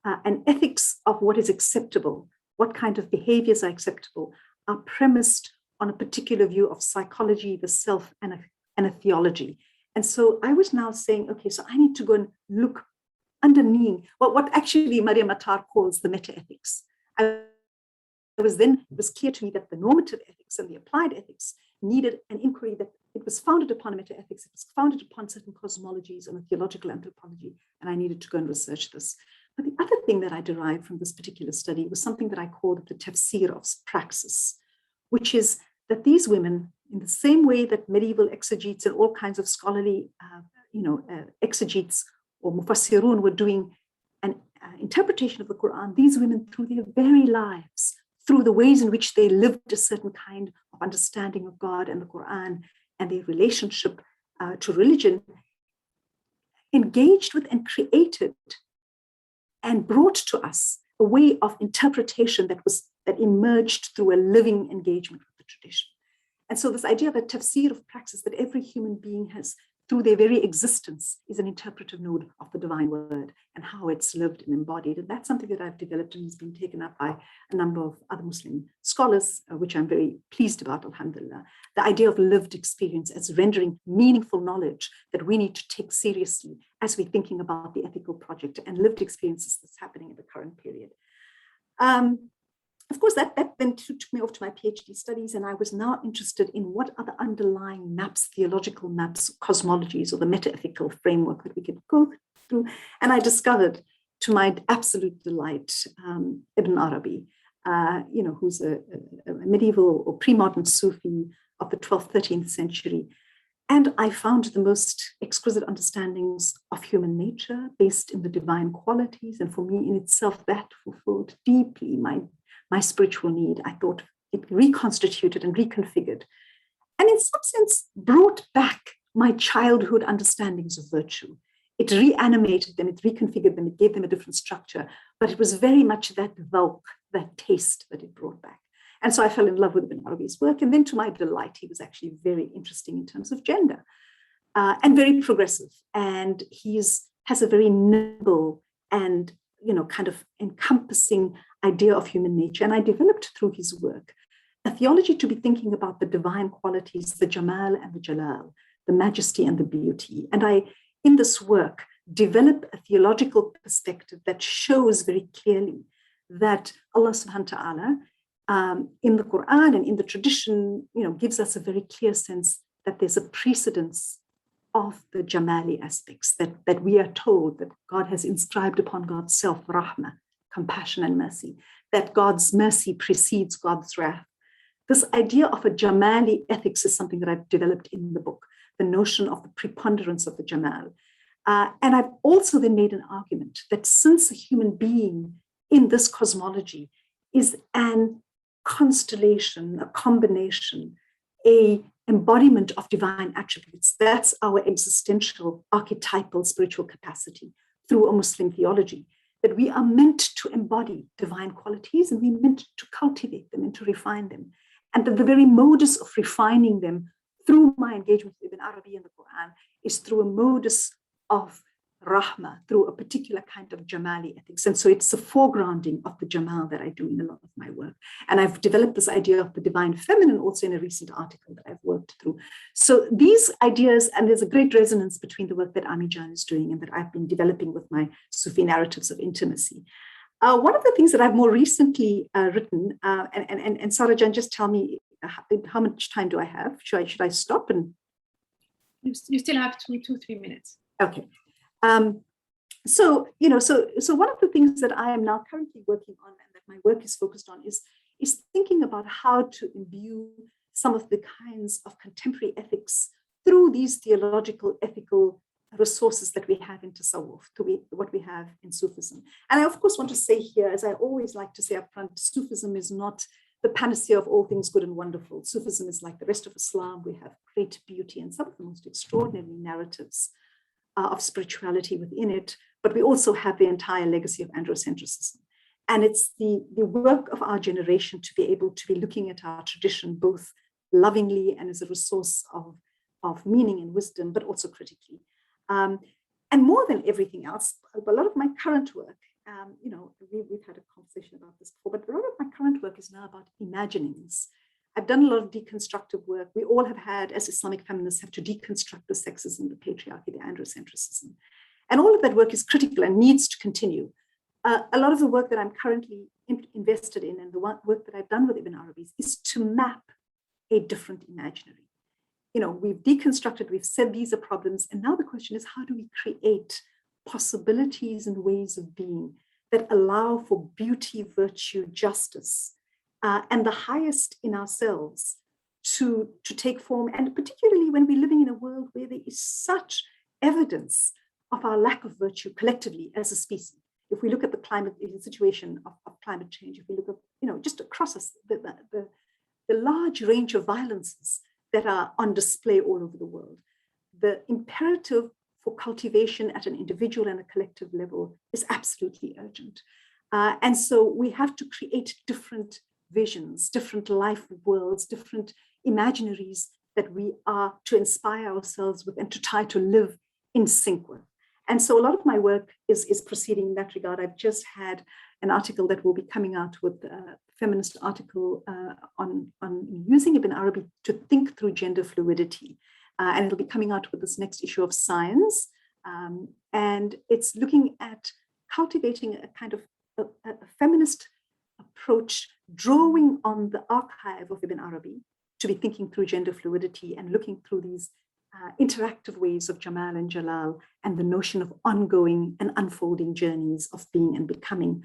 An ethics of what is acceptable, what kind of behaviors are acceptable, are premised on a particular view of psychology, the self, and a theology. And so I was now saying, okay, so I need to go and look underneath what actually Maryam Attar calls the meta-ethics. It was clear to me that the normative ethics and the applied ethics needed an inquiry that it was founded upon meta-ethics, it was founded upon certain cosmologies and a theological anthropology, and I needed to go and research this. But the other thing that I derived from this particular study was something that I called the tafsir of praxis, which is that these women, in the same way that medieval exegetes and all kinds of scholarly exegetes or mufassirun were doing an interpretation of the Qur'an, these women, through their very lives, through the ways in which they lived a certain kind of understanding of God and the Qur'an and their relationship to religion, engaged with and created and brought to us a way of interpretation that emerged through a living engagement with the tradition. And so this idea of a tafsir of praxis, that every human being has, through their very existence, is an interpretive node of the divine word and how it's lived and embodied. And that's something that I've developed and has been taken up by a number of other Muslim scholars, which I'm very pleased about, alhamdulillah. The idea of lived experience as rendering meaningful knowledge that we need to take seriously as we're thinking about the ethical project and lived experiences that's happening in the current period. Of course, that then took me off to my PhD studies, and I was now interested in what are the underlying maps, theological maps, cosmologies, or the meta-ethical framework that we could go through. And I discovered, to my absolute delight, Ibn Arabi, who's a medieval or pre-modern Sufi of the 12th, 13th century. And I found the most exquisite understandings of human nature based in the divine qualities. And for me in itself, that fulfilled deeply my spiritual need. I thought it reconstituted and reconfigured, and in some sense brought back my childhood understandings of virtue. It reanimated them, it reconfigured them, it gave them a different structure, but it was very much that dhawq, that taste that it brought back. And so I fell in love with Ibn Arabi's work, and then to my delight, he was actually very interesting in terms of gender and very progressive. And he has a very nimble and kind of encompassing idea of human nature. And I developed through his work a theology to be thinking about the divine qualities, the Jamal and the Jalal, the majesty and the beauty. And I, in this work, develop a theological perspective that shows very clearly that Allah subhanahu wa ta'ala in the Qur'an and in the tradition, gives us a very clear sense that there's a precedence of the Jamali aspects, that we are told that God has inscribed upon God's self, rahmah, compassion and mercy, that God's mercy precedes God's wrath. This idea of a Jamali ethics is something that I've developed in the book, the notion of the preponderance of the Jamal. And I've also then made an argument that since a human being in this cosmology is an constellation, a combination, a embodiment of divine attributes, that's our existential, archetypal, spiritual capacity through a Muslim theology, that we are meant to embody divine qualities and we're meant to cultivate them and to refine them. And that the very modus of refining them through my engagement with Ibn Arabi and the Quran is through a modus of rahmah, through a particular kind of Jamali ethics. And so it's the foregrounding of the Jamal that I do in a lot of my work. And I've developed this idea of the divine feminine also in a recent article that I've worked through. So these ideas, and there's a great resonance between the work that Ami Jan is doing and that I've been developing with my Sufi narratives of intimacy. One of the things that I've more recently written, and Sarajan, just tell me how much time do I have? Should I stop? And you still have 2-3 minutes. Okay. So one of the things that I am now currently working on, and that my work is focused on, is thinking about how to imbue some of the kinds of contemporary ethics through these theological, ethical resources that we have in Tasawwuf, to what we have in Sufism. And I, of course, want to say here, as I always like to say up front, Sufism is not the panacea of all things good and wonderful. Sufism is like the rest of Islam. We have great beauty and some of the most extraordinary narratives of spirituality within it, but we also have the entire legacy of androcentrism. And it's the work of our generation to be able to be looking at our tradition both lovingly and as a resource of meaning and wisdom, but also critically. And more than everything else, a lot of my current work, we've had a conversation about this before, but a lot of my current work is now about imaginings. I've done a lot of deconstructive work. We all have had, as Islamic feminists, have to deconstruct the sexism, the patriarchy, the androcentrism. And all of that work is critical and needs to continue. A lot of the work that I'm currently invested in and the work that I've done with Ibn Arabi is to map a different imaginary. We've deconstructed, we've said these are problems, and now the question is, how do we create possibilities and ways of being that allow for beauty, virtue, justice, and the highest in ourselves to take form, and particularly when we're living in a world where there is such evidence of our lack of virtue collectively as a species. If we look at the situation of climate change, if we look at, just across us, the large range of violences that are on display all over the world, the imperative for cultivation at an individual and a collective level is absolutely urgent. And so we have to create different visions, different life worlds, different imaginaries that we are to inspire ourselves with and to try to live in sync with. And so a lot of my work is proceeding in that regard. I've just had an article that will be coming out with a feminist article on using Ibn Arabi to think through gender fluidity. And it'll be coming out with this next issue of Science. And it's looking at cultivating a kind of a feminist approach, drawing on the archive of Ibn Arabi to be thinking through gender fluidity and looking through these interactive ways of Jamal and Jalal and the notion of ongoing and unfolding journeys of being and becoming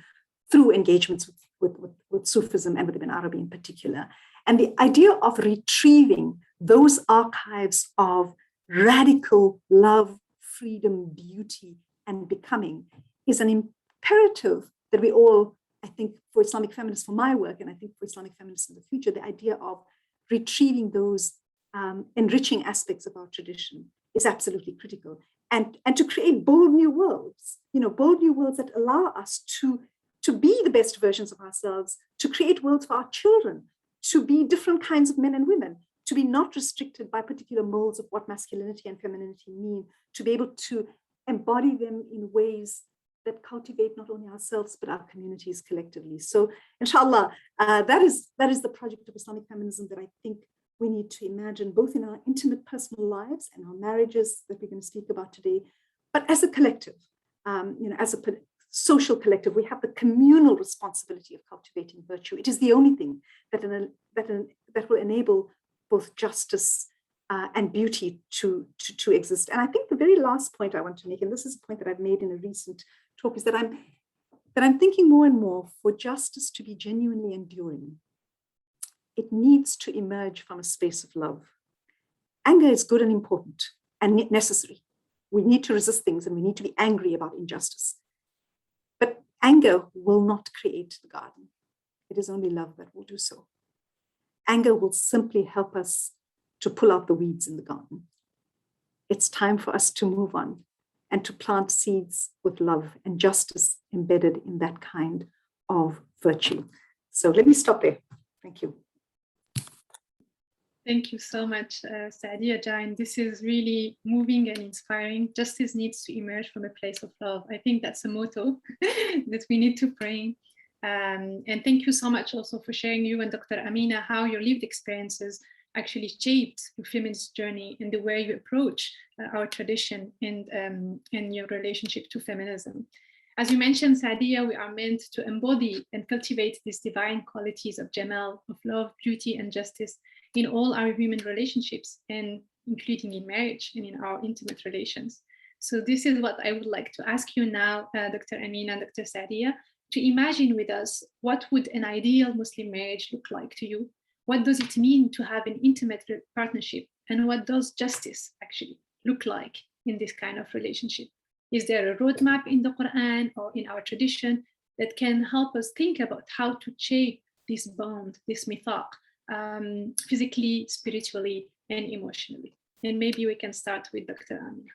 through engagements with Sufism and with Ibn Arabi in particular. And the idea of retrieving those archives of radical love, freedom, beauty, and becoming is an imperative that we all, I think, for Islamic feminists, for my work, and I think for Islamic feminists in the future, the idea of retrieving those enriching aspects of our tradition is absolutely critical. And to create bold new worlds, bold new worlds that allow us to be the best versions of ourselves, to create worlds for our children, to be different kinds of men and women, to be not restricted by particular molds of what masculinity and femininity mean, to be able to embody them in ways that cultivate not only ourselves, but our communities collectively. So inshallah, that is the project of Islamic feminism that I think we need to imagine both in our intimate personal lives and our marriages that we're going to speak about today, but as a collective, as a social collective, we have the communal responsibility of cultivating virtue. It is the only thing that will enable both justice and beauty to exist. And I think the very last point I want to make, and this is a point that I've made in a recent talk, is that I'm thinking more and more for justice to be genuinely enduring. It needs to emerge from a space of love. Anger is good and important and necessary. We need to resist things and we need to be angry about injustice. But anger will not create the garden. It is only love that will do so. Anger will simply help us to pull out the weeds in the garden. It's time for us to move on and to plant seeds with love and justice embedded in that kind of virtue. So let me stop there. Thank you. Thank you so much, Saadia Jain. This is really moving and inspiring. Justice needs to emerge from a place of love. I think that's a motto that we need to bring. And thank you so much also for sharing, you and Dr. Amina, how your lived experiences actually shaped your feminist journey and the way you approach our tradition and your relationship to feminism. As you mentioned, Sadia, we are meant to embody and cultivate these divine qualities of Jamal, of love, beauty, and justice in all our human relationships, and including in marriage and in our intimate relations. So this is what I would like to ask you now, Dr. Amina, Dr. Sadia, to imagine with us, what would an ideal Muslim marriage look like to you? What does it mean to have an intimate partnership? And what does justice actually look like in this kind of relationship? Is there a roadmap in the Qur'an or in our tradition that can help us think about how to shape this bond, this mithaq, physically, spiritually, and emotionally? And maybe we can start with Dr. Amina.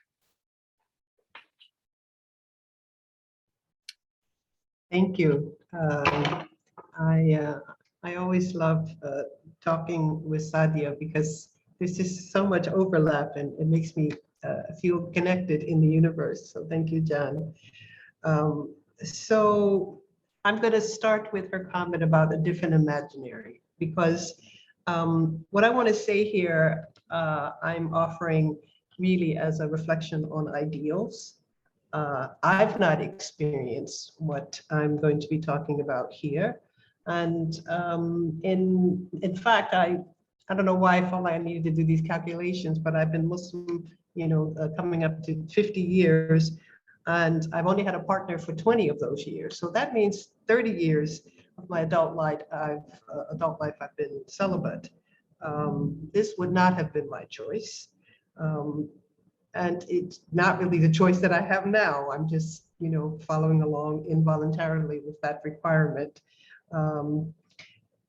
Thank you. I always love talking with Sadia because there's just so much overlap, and it makes me feel connected in the universe. So thank you, John. So I'm going to start with her comment about a different imaginary, because what I want to say here, I'm offering really as a reflection on ideals. I've not experienced what I'm going to be talking about here. And in fact, I don't know why I felt like I needed to do these calculations, but I've been Muslim, coming up to 50 years, and I've only had a partner for 20 of those years. So that means 30 years of my adult life I've been celibate. This would not have been my choice. And it's not really the choice that I have now. I'm just, following along involuntarily with that requirement.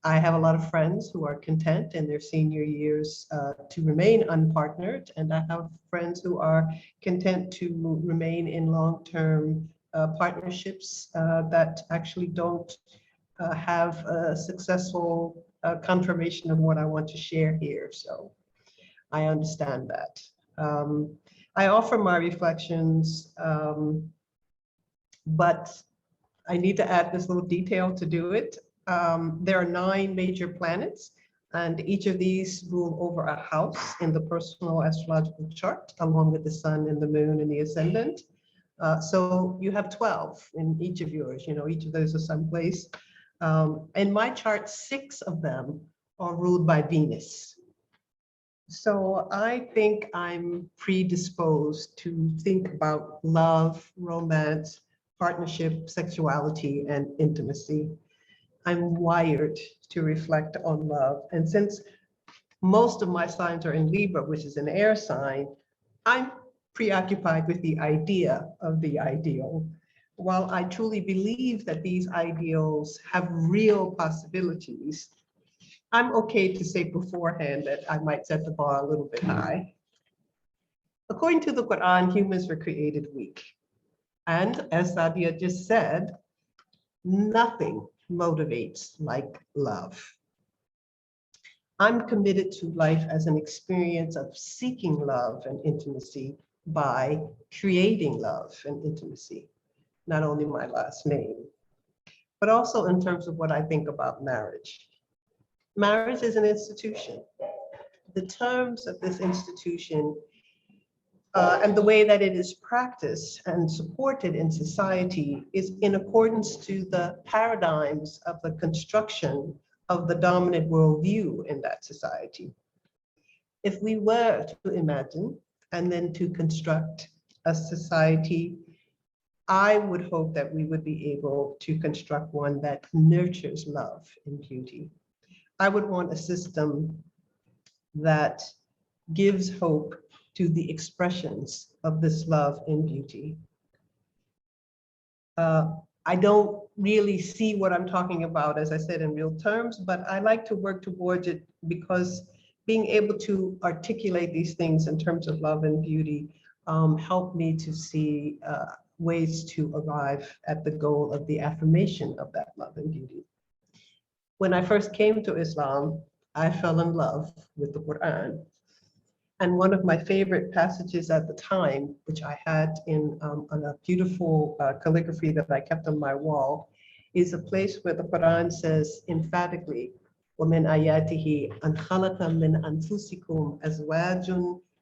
I have a lot of friends who are content in their senior years to remain unpartnered, and I have friends who are content to remain in long-term partnerships that actually don't have a successful confirmation of what I want to share here. So I understand that. I offer my reflections, but I need to add this little detail to do it. There are 9 major planets, and each of these rule over a house in the personal astrological chart, along with the sun and the moon and the ascendant. So you have 12 in each of yours, each of those are someplace. In my chart, 6 of them are ruled by Venus. So I think I'm predisposed to think about love, romance, partnership, sexuality, and intimacy. I'm wired to reflect on love. And since most of my signs are in Libra, which is an air sign, I'm preoccupied with the idea of the ideal. While I truly believe that these ideals have real possibilities, I'm okay to say beforehand that I might set the bar a little bit high. According to the Qur'an, humans were created weak. And as Sadia just said, nothing motivates like love. I'm committed to life as an experience of seeking love and intimacy by creating love and intimacy, not only my last name, but also in terms of what I think about marriage. Marriage is an institution. The terms of this institution and the way that it is practiced and supported in society is in accordance to the paradigms of the construction of the dominant worldview in that society. If we were to imagine and then to construct a society, I would hope that we would be able to construct one that nurtures love and beauty. I would want a system that gives hope to the expressions of this love and beauty. I don't really see what I'm talking about, as I said, in real terms, but I like to work towards it because being able to articulate these things in terms of love and beauty helped me to see ways to arrive at the goal of the affirmation of that love and beauty. When I first came to Islam, I fell in love with the Qur'an. And one of my favorite passages at the time, which I had in on a beautiful calligraphy that I kept on my wall, is a place where the Qur'an says emphatically, وَمِنْ آيَاتِهِ أَنْ خَلَقَ مِنْ أَنفُسِكُمْ أَزْوَاجٌ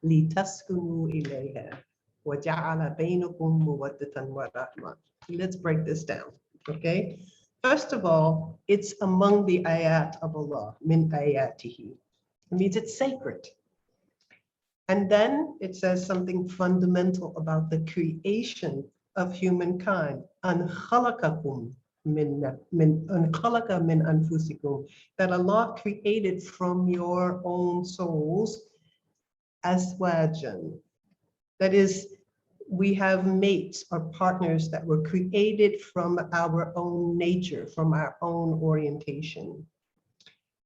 لِتَسْكُنُوا إِلَيْهَا. وَجَعَلَ بَيْنَكُمْ مُوَدَّةً وَرَحْمَةً. Let's break this down, okay? First of all, it's among the ayat of Allah, min ayatihi. It means it's sacred. And then it says something fundamental about the creation of humankind. An khalaqakum an khalaqa min anfusikum, that Allah created from your own souls azwajan. That is, we have mates or partners that were created from our own nature, from our own orientation.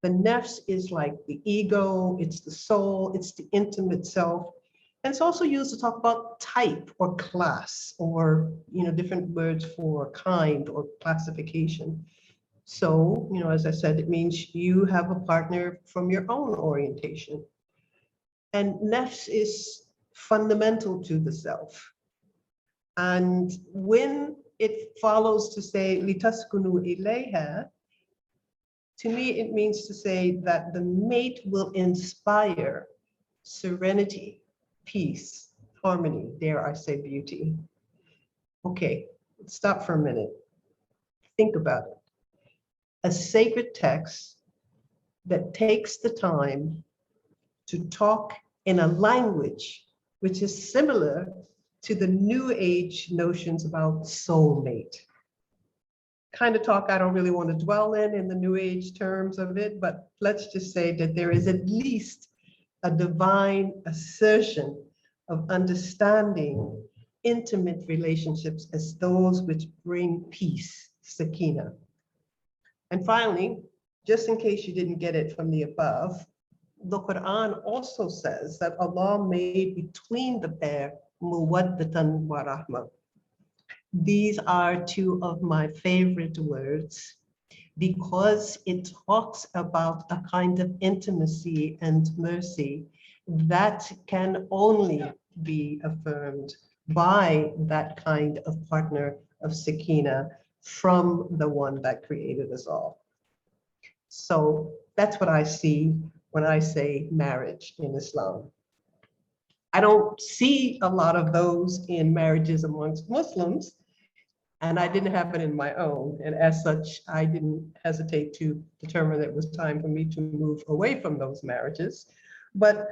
The nafs is like the ego, it's the soul, it's the intimate self. And it's also used to talk about type or class or, different words for kind or classification. So, as I said, it means you have a partner from your own orientation. And nafs is fundamental to the self. And when it follows to say, litaskunu ilayha, to me, it means to say that the mate will inspire serenity, peace, harmony, dare I say beauty. Okay, let's stop for a minute. Think about it. A sacred text that takes the time to talk in a language which is similar to the New Age notions about soulmate. Kind of talk I don't really want to dwell in the New Age terms of it, but let's just say that there is at least a divine assertion of understanding intimate relationships as those which bring peace, sakina. And finally, just in case you didn't get it from the above, the Qur'an also says that Allah made between the pair muwaddatan wa rahmah. These are two of my favorite words because it talks about a kind of intimacy and mercy that can only be affirmed by that kind of partner of sakina from the one that created us all. So that's what I see when I say marriage in Islam. I don't see a lot of those in marriages amongst Muslims, and I didn't have it in my own. And as such, I didn't hesitate to determine that it was time for me to move away from those marriages. But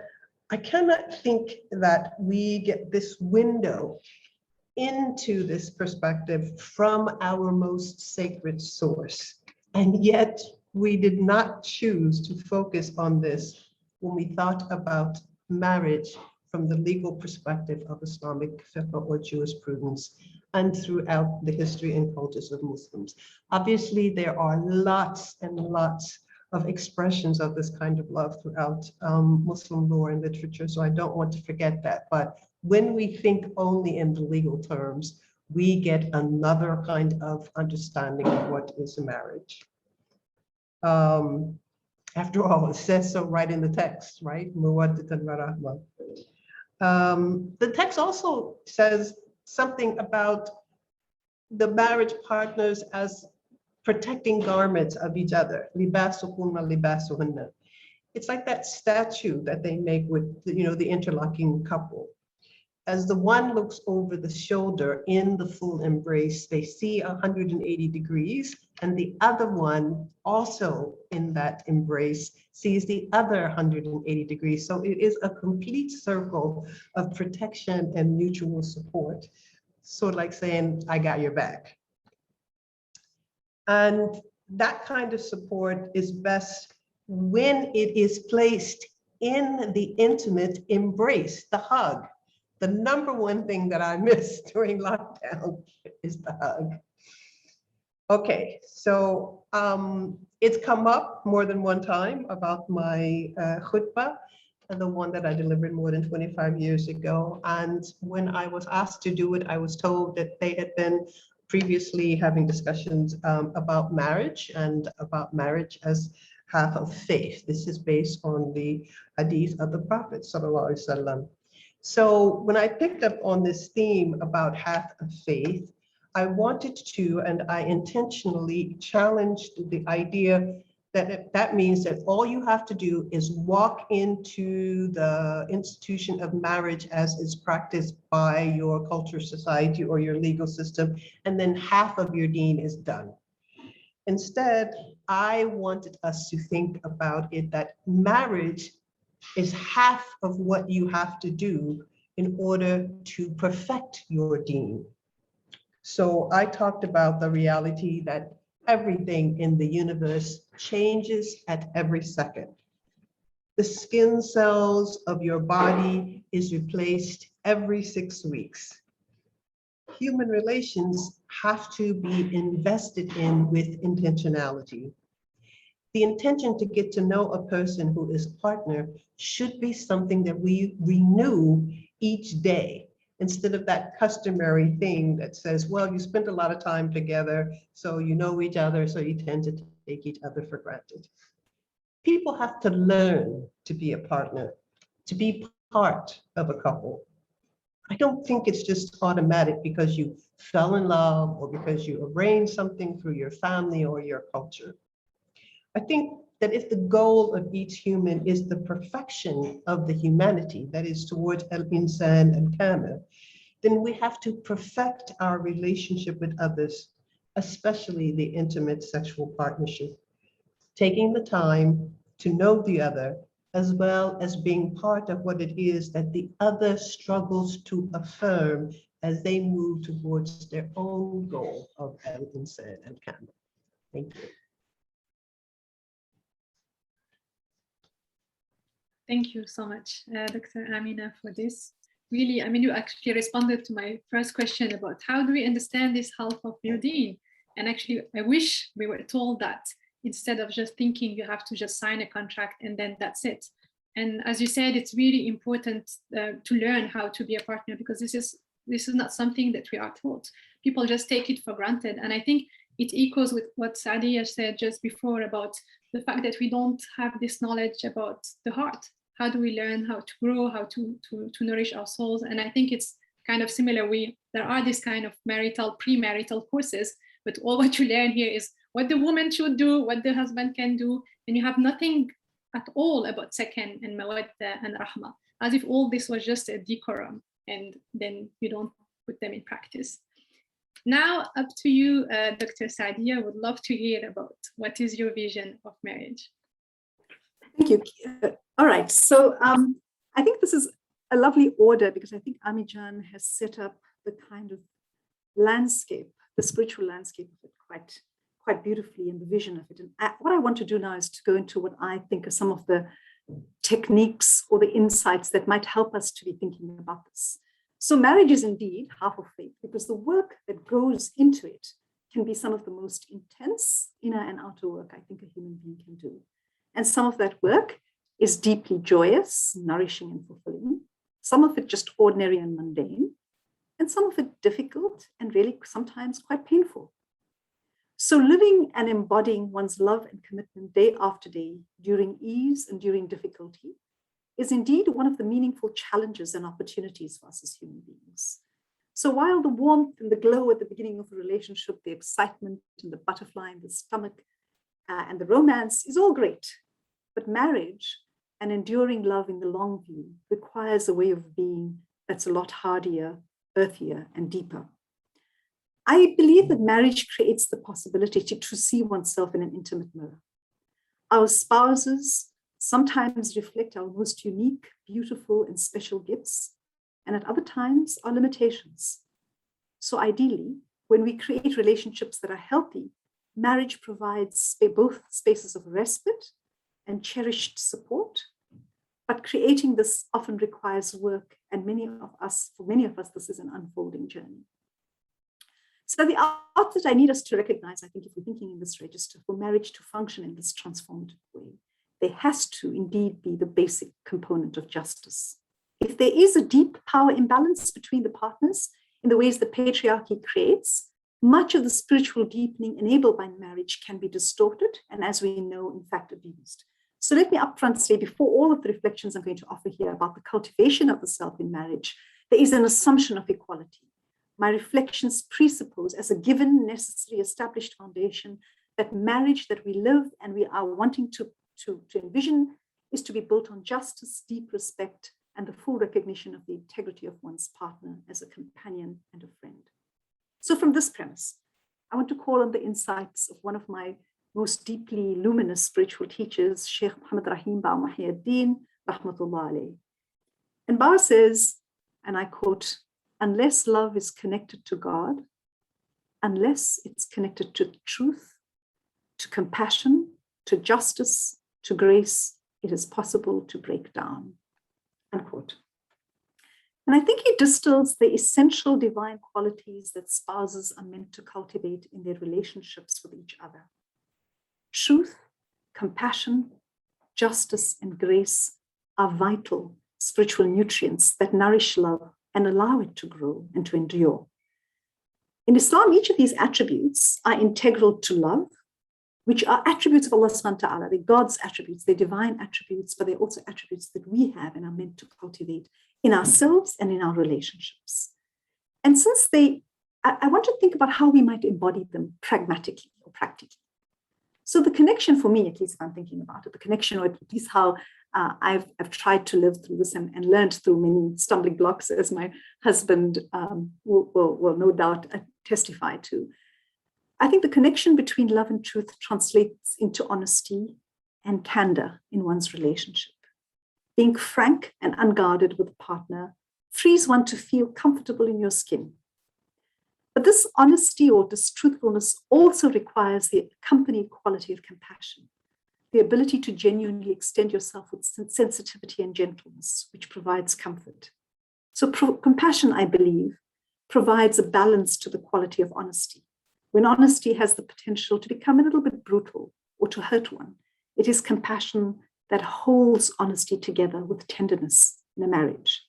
I cannot think that we get this window into this perspective from our most sacred source. And yet we did not choose to focus on this when we thought about marriage from the legal perspective of Islamic fiqh or jurisprudence and throughout the history and cultures of Muslims. Obviously, there are lots and lots of expressions of this kind of love throughout Muslim law and literature, so I don't want to forget that. But when we think only in the legal terms, we get another kind of understanding of what is a marriage. After all, it says so right in the text, right? The text also says something about the marriage partners as protecting garments of each other. Libasukunna libasuhunna. It's like that statue that they make with the interlocking couple. As the one looks over the shoulder in the full embrace, they see 180 degrees, and the other one also in that embrace sees the other 180 degrees. So it is a complete circle of protection and mutual support. Sort of like saying, I got your back. And that kind of support is best when it is placed in the intimate embrace, the hug. The number one thing that I miss during lockdown is the hug. Okay, so it's come up more than one time about my khutbah, the one that I delivered more than 25 years ago. And when I was asked to do it, I was told that they had been previously having discussions about marriage and about marriage as half of faith. This is based on the hadith of the Prophet sallallahu alaihi wasallam. So when I picked up on this theme about half of faith, I wanted to, and I intentionally challenged the idea That means that all you have to do is walk into the institution of marriage as is practiced by your culture, society, or your legal system, and then half of your deen is done. Instead, I wanted us to think about it that marriage is half of what you have to do in order to perfect your deen. So I talked about the reality that everything in the universe changes at every second. The skin cells of your body is replaced every 6 weeks. Human relations have to be invested in with intentionality. The intention to get to know a person who is a partner should be something that we renew each day, instead of that customary thing that says, well, you spent a lot of time together, so you know each other, so you tend to take each other for granted. People have to learn to be a partner, to be part of a couple. I don't think it's just automatic because you fell in love or because you arranged something through your family or your culture. I think that if the goal of each human is the perfection of the humanity, that is towards al-Ihsan and Kamil, then we have to perfect our relationship with others, especially the intimate sexual partnership, taking the time to know the other, as well as being part of what it is that the other struggles to affirm as they move towards their own goal of al-Ihsan and Kamil. Thank you. Thank you so much, Dr. Amina, for this. Really, I mean, you actually responded to my first question about how do we understand this half of your deen? And actually, I wish we were told that instead of just thinking you have to just sign a contract and then that's it. And as you said, it's really important to learn how to be a partner, because this is not something that we are taught. People just take it for granted. And I think it echoes with what Sadia said just before about the fact that we don't have this knowledge about the heart. How do we learn how to grow, how to nourish our souls? And I think it's kind of similar. There are this kind of premarital courses, but all what you learn here is what the woman should do, what the husband can do, and you have nothing at all about sakan and mawadda and rahma, as if all this was just a decorum, and then you don't put them in practice. Now, up to you, Dr. Sadia. I would love to hear about what is your vision of marriage. Thank you. All right. So I think this is a lovely order, because I think Amijan has set up the kind of landscape, the spiritual landscape of it quite beautifully, and the vision of it. And what I want to do now is to go into what I think are some of the techniques or the insights that might help us to be thinking about this. So marriage is indeed half of faith, because the work that goes into it can be some of the most intense inner and outer work I think a human being can do. And some of that work is deeply joyous, nourishing, and fulfilling. Some of it just ordinary and mundane, and some of it difficult and really sometimes quite painful. So living and embodying one's love and commitment day after day, during ease and during difficulty, is indeed one of the meaningful challenges and opportunities for us as human beings. So while the warmth and the glow at the beginning of the relationship, the excitement and the butterfly in the stomach, and the romance is all great, but marriage and enduring love in the long view requires a way of being that's a lot hardier, earthier, and deeper. I believe that marriage creates the possibility to see oneself in an intimate mirror. Our spouses sometimes reflect our most unique, beautiful, and special gifts, and at other times, our limitations. So ideally, when we create relationships that are healthy, marriage provides both spaces of respite and cherished support, but creating this often requires work, and for many of us, this is an unfolding journey. So the output I need us to recognize, I think, if we're thinking in this register, for marriage to function in this transformative way, there has to indeed be the basic component of justice. If there is a deep power imbalance between the partners in the ways the patriarchy creates, much of the spiritual deepening enabled by marriage can be distorted, and as we know, in fact, abused. So let me upfront say, before all of the reflections I'm going to offer here about the cultivation of the self in marriage, there is an assumption of equality. My reflections presuppose, as a given, necessary, established foundation, that marriage that we live and we are wanting to envision is to be built on justice, deep respect, and the full recognition of the integrity of one's partner as a companion and a friend. So from this premise, I want to call on the insights of one of my most deeply luminous spiritual teachers, Shaikh Muhammad Rahim Ba Muhyiddin, rahmatullah alayh. And Ba says, and I quote, "Unless love is connected to God, unless it's connected to truth, to compassion, to justice, to grace, it is possible to break down," unquote. And I think he distills the essential divine qualities that spouses are meant to cultivate in their relationships with each other. Truth, compassion, justice, and grace are vital spiritual nutrients that nourish love and allow it to grow and to endure. In Islam, each of these attributes are integral to love, which are attributes of Allah subhanahu wa ta'ala. They're God's attributes, they're divine attributes, but they're also attributes that we have and are meant to cultivate in ourselves and in our relationships. And since I want to think about how we might embody them pragmatically or practically. So the connection for me, at least if I'm thinking about it, the connection, or at least how I've tried to live through this and learned through many stumbling blocks, as my husband will no doubt testify to. I think the connection between love and truth translates into honesty and candor in one's relationship. Being frank and unguarded with a partner frees one to feel comfortable in your skin. But this honesty or this truthfulness also requires the accompanying quality of compassion, the ability to genuinely extend yourself with sensitivity and gentleness, which provides comfort. So compassion, I believe, provides a balance to the quality of honesty. When honesty has the potential to become a little bit brutal or to hurt one, it is compassion that holds honesty together with tenderness in a marriage.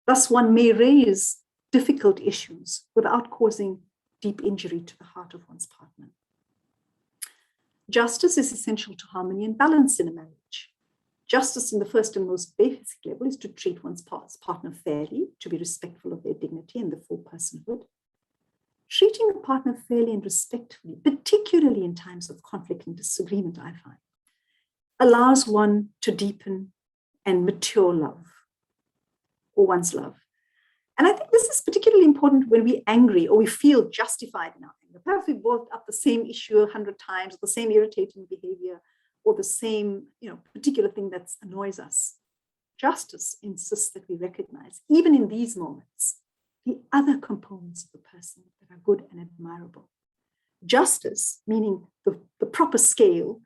Thus, one may raise difficult issues without causing deep injury to the heart of one's partner. Justice is essential to harmony and balance in a marriage. Justice in the first and most basic level is to treat one's partner fairly, to be respectful of their dignity and the full personhood. Treating a partner fairly and respectfully, particularly in times of conflict and disagreement, I find, allows one to deepen and mature love, or one's love. And I think this is particularly important when we're angry or we feel justified in our anger. Perhaps we brought up the same issue 100 times, or the same irritating behavior, or the same particular thing that annoys us. Justice insists that we recognize, even in these moments, the other components of the person that are good and admirable. Justice, meaning the proper scale,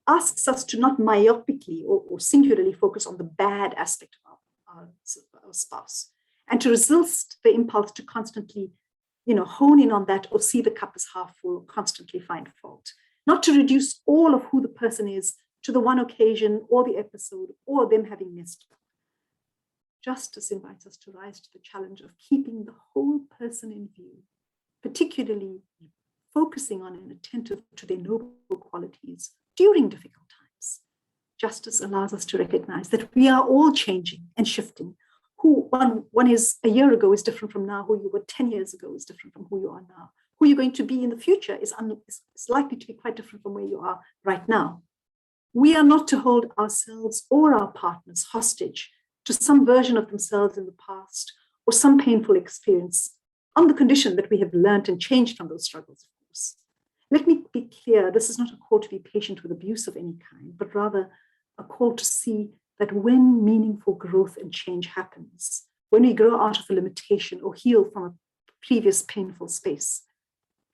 asks us to not myopically or singularly focus on the bad aspect of our spouse, and to resist the impulse to constantly, hone in on that or see the cup as half full, or constantly find fault. Not to reduce all of who the person is to the one occasion or the episode or them having messed up. Justice invites us to rise to the challenge of keeping the whole person in view, particularly focusing on and attentive to their noble qualities during difficult times. Justice allows us to recognize that we are all changing and shifting. Who one is a year ago is different from now. Who you were 10 years ago is different from who you are now. Who you're going to be in the future is likely to be quite different from where you are right now. We are not to hold ourselves or our partners hostage to some version of themselves in the past or some painful experience, on the condition that we have learned and changed from those struggles, of course. Let me be clear, this is not a call to be patient with abuse of any kind, but rather a call to see that when meaningful growth and change happens, when we grow out of a limitation or heal from a previous painful space,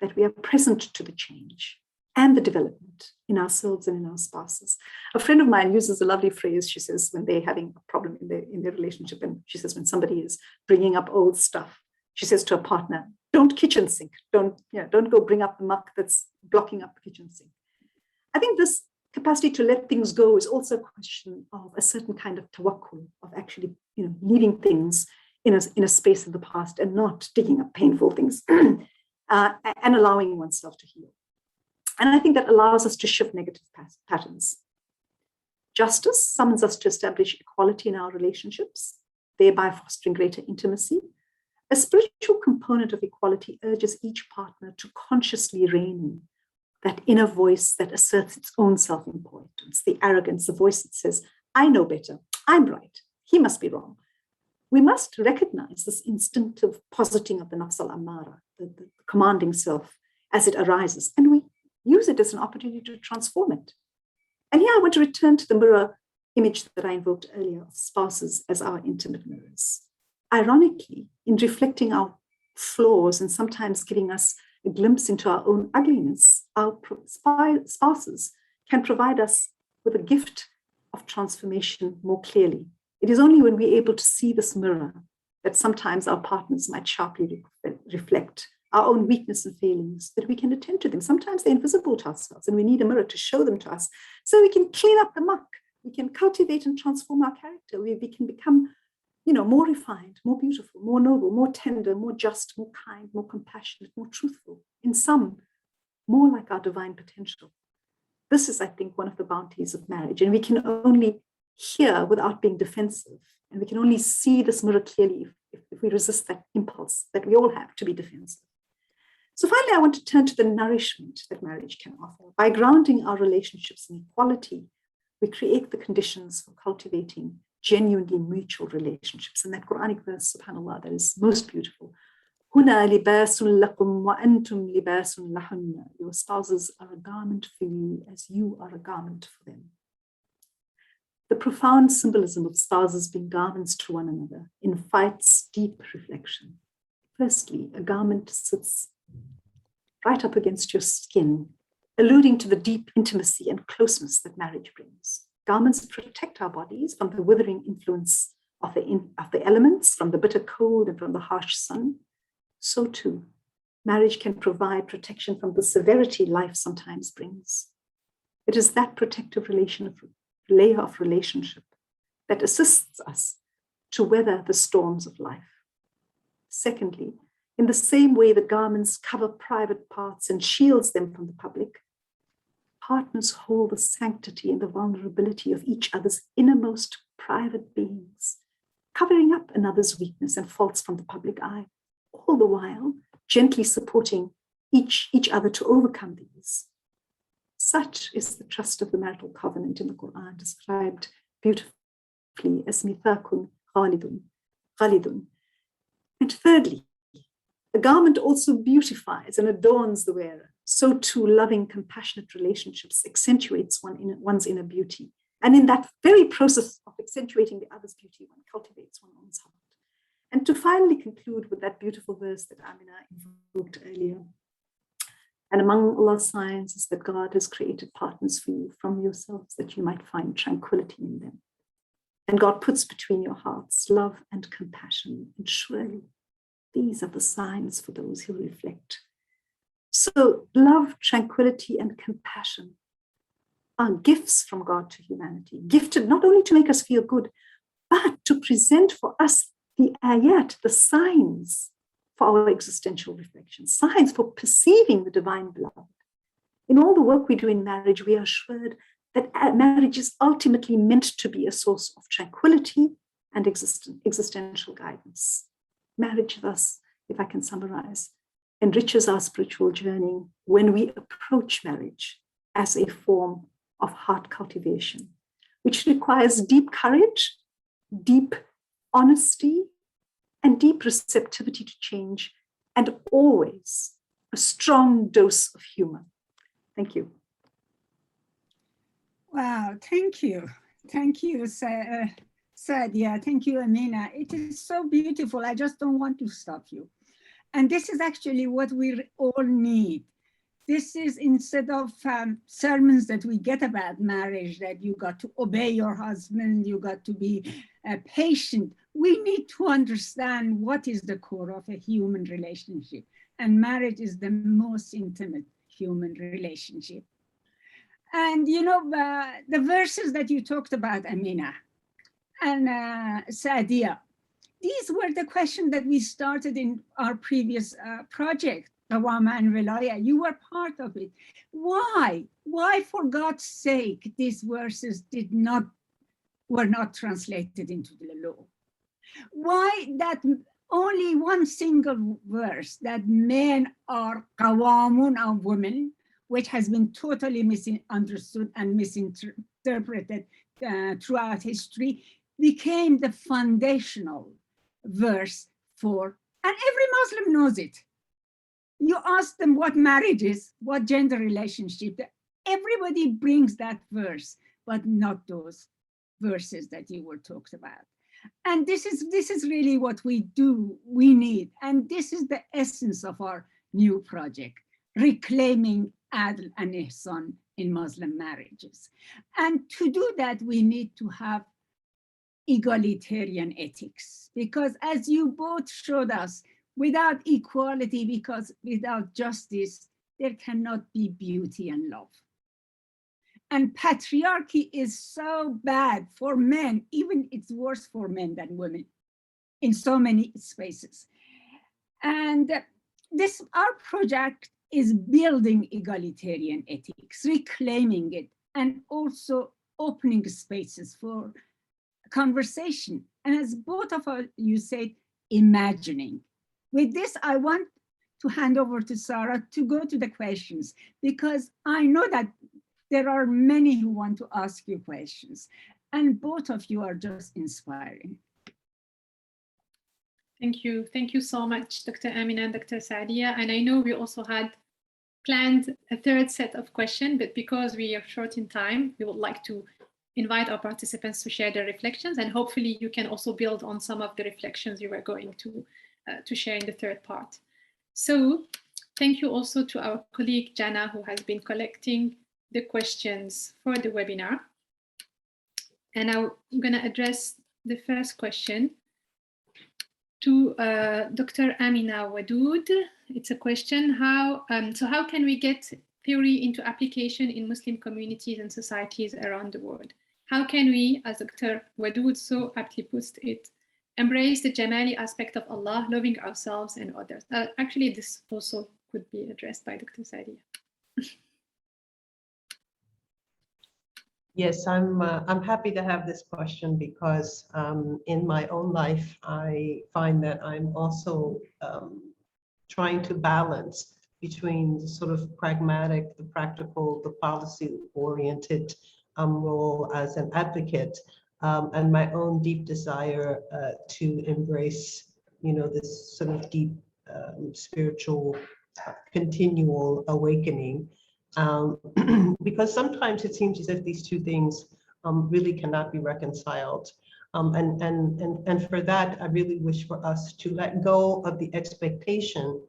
that we are present to the change and the development in ourselves and in our spouses. A friend of mine uses a lovely phrase. She says, when they're having a problem in their relationship, and she says, when somebody is bringing up old stuff, she says to a partner, don't kitchen sink. Don't go bring up the muck that's blocking up the kitchen sink. I think this capacity to let things go is also a question of a certain kind of tawakkul, of actually, leaving things in a space of the past and not digging up painful things and allowing oneself to heal. And I think that allows us to shift negative patterns. Justice summons us to establish equality in our relationships, thereby fostering greater intimacy. A spiritual component of equality urges each partner to consciously rein in that inner voice that asserts its own self-importance, the arrogance, the voice that says, I know better, I'm right, he must be wrong. We must recognize this instinctive positing of the nafs al-ammara, the commanding self, as it arises, and we use it as an opportunity to transform it. And here I want to return to the mirror image that I invoked earlier of spouses as our intimate mirrors. Ironically, in reflecting our flaws and sometimes giving us a glimpse into our own ugliness, our spouses can provide us with a gift of transformation more clearly. It is only when we're able to see this mirror that sometimes our partners might sharply reflect our own weakness and failings, that we can attend to them. Sometimes they're invisible to ourselves and we need a mirror to show them to us so we can clean up the muck. We can cultivate and transform our character. We can become, more refined, more beautiful, more noble, more tender, more just, more kind, more compassionate, more truthful. In some, more like our divine potential. This is, I think, one of the bounties of marriage. And we can only hear without being defensive. And we can only see this mirror clearly if we resist that impulse that we all have to be defensive. So finally, I want to turn to the nourishment that marriage can offer. By grounding our relationships in equality, we create the conditions for cultivating genuinely mutual relationships. And that Qur'anic verse, subhanAllah, that is most beautiful. Huna libasun lakum wa antum libasun lahunna. Your spouses are a garment for you as you are a garment for them. The profound symbolism of spouses being garments to one another invites deep reflection. Firstly, a garment sits right up against your skin, alluding to the deep intimacy and closeness that marriage brings. Garments protect our bodies from the withering influence of the elements, from the bitter cold and from the harsh sun. So too, marriage can provide protection from the severity life sometimes brings. It is that protective layer of relationship that assists us to weather the storms of life. Secondly, in the same way that garments cover private parts and shields them from the public, partners hold the sanctity and the vulnerability of each other's innermost private beings, covering up another's weakness and faults from the public eye, all the while gently supporting each other to overcome these. Such is the trust of the marital covenant in the Qur'an, described beautifully as mithaqun ghalidun. And thirdly, the garment also beautifies and adorns the wearer. So too, loving, compassionate relationships accentuates one's inner beauty. And in that very process of accentuating the other's beauty, one cultivates one's own heart. And to finally conclude with that beautiful verse that Amina invoked earlier, and among Allah's signs is that God has created partners for you from yourselves that you might find tranquility in them. And God puts between your hearts love and compassion, and surely these are the signs for those who reflect. So love, tranquility, and compassion are gifts from God to humanity, gifted not only to make us feel good, but to present for us the ayat, the signs for our existential reflection, signs for perceiving the divine beloved. In all the work we do in marriage, we are assured that marriage is ultimately meant to be a source of tranquility and existential guidance. Marriage thus, if I can summarize, enriches our spiritual journey when we approach marriage as a form of heart cultivation, which requires deep courage, deep honesty, and deep receptivity to change, and always a strong dose of humor. Thank you. Wow, thank you. Thank you, Sadia. Thank you, Amina. It is so beautiful. I just don't want to stop you. And this is actually what we all need. This is, instead of sermons that we get about marriage, that you got to obey your husband, you got to be patient. We need to understand what is the core of a human relationship. And marriage is the most intimate human relationship. And the verses that you talked about, Amina and Sadia, these were the questions that we started in our previous project, Qawama and Wilaya. You were part of it. Why? Why, for God's sake, these verses were not translated into the law? Why that only one single verse, that men are qawamun on women, which has been totally misunderstood and misinterpreted throughout history, became the foundational verse for, and every Muslim knows it. You ask them what marriage is, what gender relationship, everybody brings that verse, but not those verses that you were talked about. And this is really what we need. And this is the essence of our new project, Reclaiming Adl and Ihsan in Muslim marriages. And to do that, we need to have egalitarian ethics, because as you both showed us, without equality, because without justice, there cannot be beauty and love. And patriarchy is so bad for men, even it's worse for men than women in so many spaces. And our project is building egalitarian ethics, reclaiming it, and also opening spaces for conversation. And as both of you said, imagining. With this, I want to hand over to Sarah to go to the questions, because I know that there are many who want to ask you questions, and both of you are just inspiring. Thank you. Thank you so much, Dr. Amina and Dr. Sadia. And I know we also had planned a third set of questions, but because we are short in time, we would like to invite our participants to share their reflections, and hopefully you can also build on some of the reflections you were going to share in the third part. So thank you also to our colleague Jana, who has been collecting the questions for the webinar. And I'm going to address the first question to Dr. Amina Wadud. It's a question, how can we get theory into application in Muslim communities and societies around the world? How can we, as Dr. Wadud so aptly puts it, embrace the Jamali aspect of Allah, loving ourselves and others? Actually, this also could be addressed by Dr. Sadia. Yes, I'm happy to have this question, because in my own life, I find that I'm also trying to balance between the sort of pragmatic, the practical, the policy-oriented role as an advocate, and my own deep desire to embrace, this sort of deep spiritual continual awakening. Because sometimes it seems as if these two things really cannot be reconciled. And for that, I really wish for us to let go of the expectation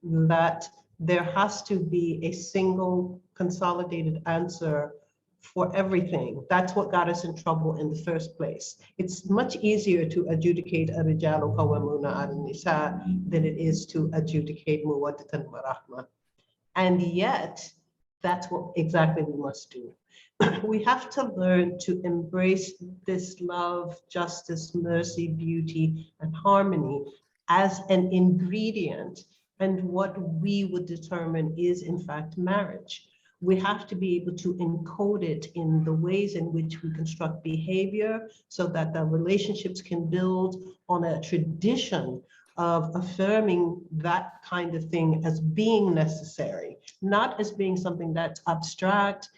that there has to be a single consolidated answer for everything. That's what got us in trouble in the first place. It's much easier to adjudicate ar-rijalu qawwamuna 'ala an-nisa than it is to adjudicate mawaddatan wa rahmah. And yet, that's what exactly we must do. We have to learn to embrace this love, justice, mercy, beauty, and harmony as an ingredient, and what we would determine is in fact marriage. We have to be able to encode it in the ways in which we construct behavior, so that the relationships can build on a tradition of affirming that kind of thing as being necessary, not as being something that's abstract.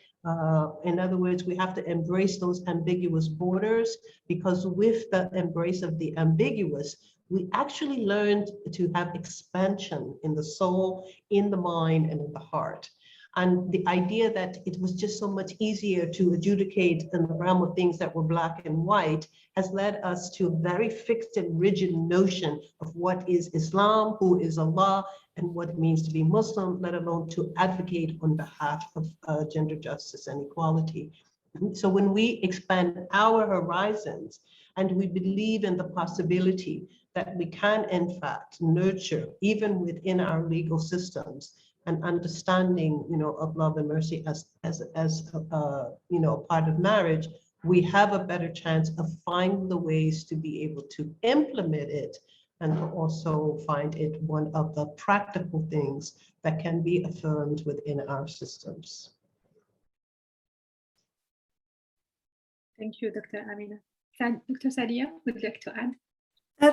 In other words, we have to embrace those ambiguous borders, because with the embrace of the ambiguous, we actually learned to have expansion in the soul, in the mind, and in the heart. And the idea that it was just so much easier to adjudicate in the realm of things that were black and white has led us to a very fixed and rigid notion of what is Islam, who is Allah, and what it means to be Muslim, let alone to advocate on behalf of gender justice and equality. So when we expand our horizons and we believe in the possibility that we can in fact nurture, even within our legal systems, an understanding, of love and mercy as part of marriage, we have a better chance of finding the ways to be able to implement it, and also find it one of the practical things that can be affirmed within our systems. Thank you, Dr. Amina. Dr. Sadia, would you like to add?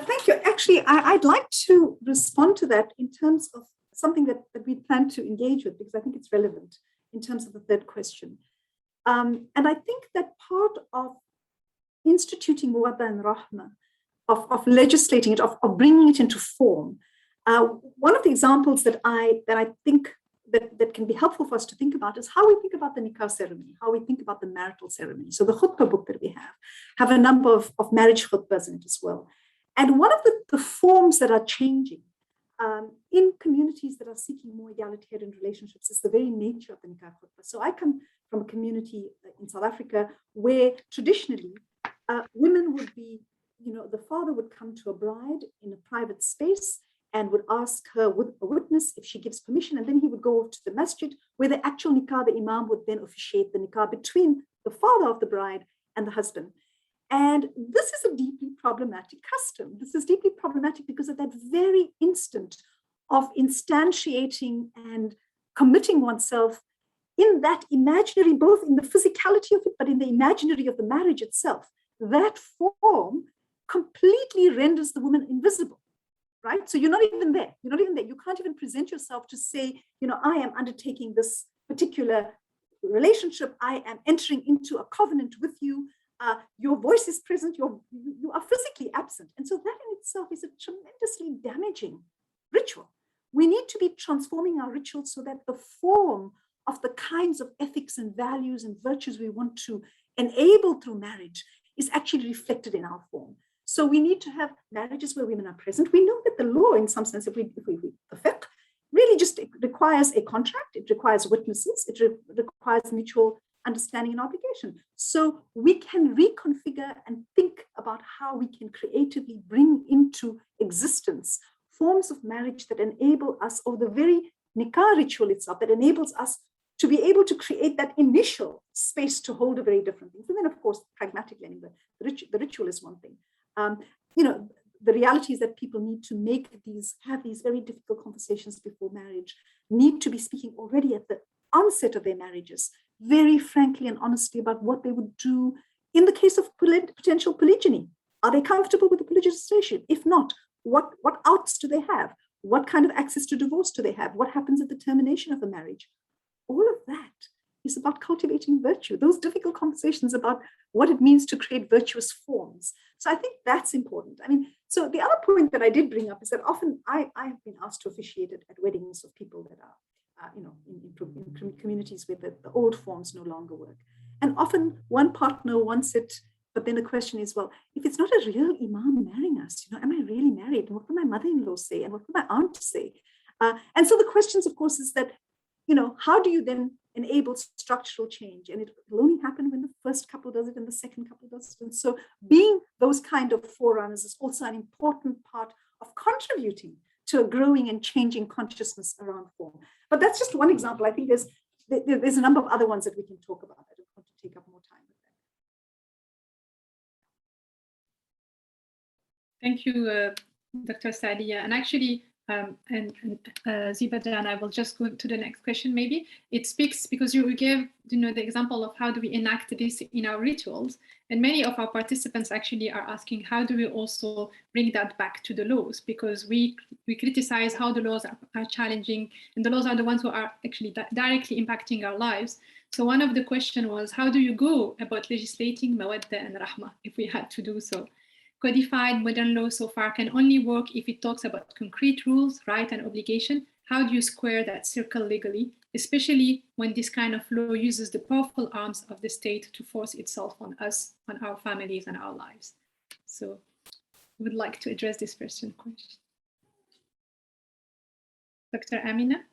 Thank you. Actually, I'd like to respond to that in terms of something that we plan to engage with, because I think it's relevant. in terms of the third question. And I think that part of instituting Mawadda and Rahma, of legislating it, of bringing it into form. One of the examples that I think that can be helpful for us to think about is how we think about the nikah ceremony, how we think about the marital ceremony. So the khutbah book that we have a number of marriage khutbahs in it as well. And one of the forms that are changing in communities that are seeking more egalitarian relationships is the very nature of the nikah khutbah. So I come from a community in South Africa where traditionally women would be, the father would come to a bride in a private space and would ask her with a witness if she gives permission, and then he would go off to the masjid where the actual nikah, the imam would then officiate the nikah between the father of the bride and the husband. And this is a deeply problematic custom. This is deeply problematic because of that very instant of instantiating and committing oneself in that imaginary, both in the physicality of it, but in the imaginary of the marriage itself. That form completely renders the woman invisible, right? So you're not even there. You're not even there. You can't even present yourself to say, I am undertaking this particular relationship. I am entering into a covenant with you. Your voice is present. You are physically absent. And so that in itself is a tremendously damaging ritual. We need to be transforming our rituals so that the form of the kinds of ethics and values and virtues we want to enable through marriage is actually reflected in our form. So we need to have marriages where women are present. We know that the law, in some sense, the fiqh, really just requires a contract. It requires witnesses. It requires mutual understanding and obligation. So we can reconfigure and think about how we can creatively bring into existence forms of marriage that enable us, or the very nikah ritual itself, that enables us to be able to create that initial space to hold a very different thing. And then, of course, pragmatically, I mean, the ritual is one thing. The reality is that people need to have these very difficult conversations before marriage, need to be speaking already at the onset of their marriages, very frankly and honestly about what they would do in the case of potential polygyny. Are they comfortable with the polygamous relationship? If not, what outs do they have? What kind of access to divorce do they have? What happens at the termination of a marriage? All of that is about cultivating virtue, those difficult conversations about what it means to create virtuous forms. So I think that's important. I mean, so the other point that I did bring up is that often I have been asked to officiate at weddings of people that are, in communities where the old forms no longer work. And often one partner wants it, but then the question is, well, if it's not a real imam marrying us, am I really married? And what will my mother-in-law say? And what will my aunt say? And so the questions, of course, is that, how do you then enable structural change? And it will only happen when the first couple does it and the second couple does it. And so being those kind of forerunners is also an important part of contributing to a growing and changing consciousness around form. But that's just one example. I think there's a number of other ones that we can talk about. I don't want to take up more time with that. Thank you, Dr. Sadia. And actually, Zibada, and I will just go to the next question maybe. It speaks because you gave the example of how do we enact this in our rituals, and many of our participants actually are asking how do we also bring that back to the laws, because we criticize how the laws are challenging, and the laws are the ones who are actually directly impacting our lives. So one of the question was, how do you go about legislating mawadda and rahma if we had to do so? Codified modern law so far can only work if it talks about concrete rules, right, and obligation. How do you square that circle legally, especially when this kind of law uses the powerful arms of the state to force itself on us, on our families and our lives? So I would like to address this question. Dr. Amina?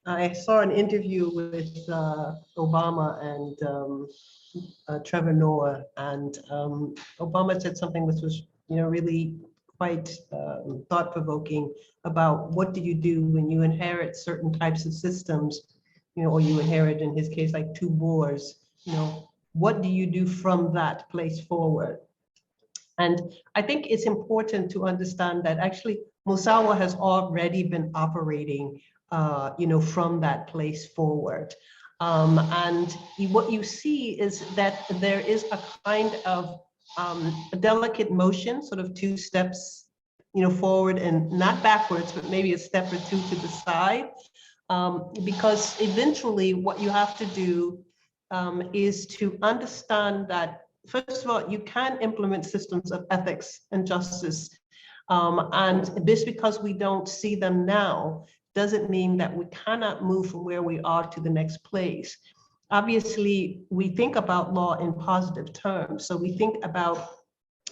I saw an interview with Obama and Trevor Noah, and Obama said something which was, really quite thought-provoking about what do you do when you inherit certain types of systems, or you inherit, in his case, like two wars, what do you do from that place forward? And I think it's important to understand that actually Musawah has already been operating from that place forward. And what you see is that there is a kind of a delicate motion, sort of 2 steps, forward and not backwards, but maybe a step or 2 to the side. Because eventually what you have to do is to understand that, first of all, you can implement systems of ethics and justice. And this, because we don't see them now, doesn't mean that we cannot move from where we are to the next place. Obviously, we think about law in positive terms. So we think about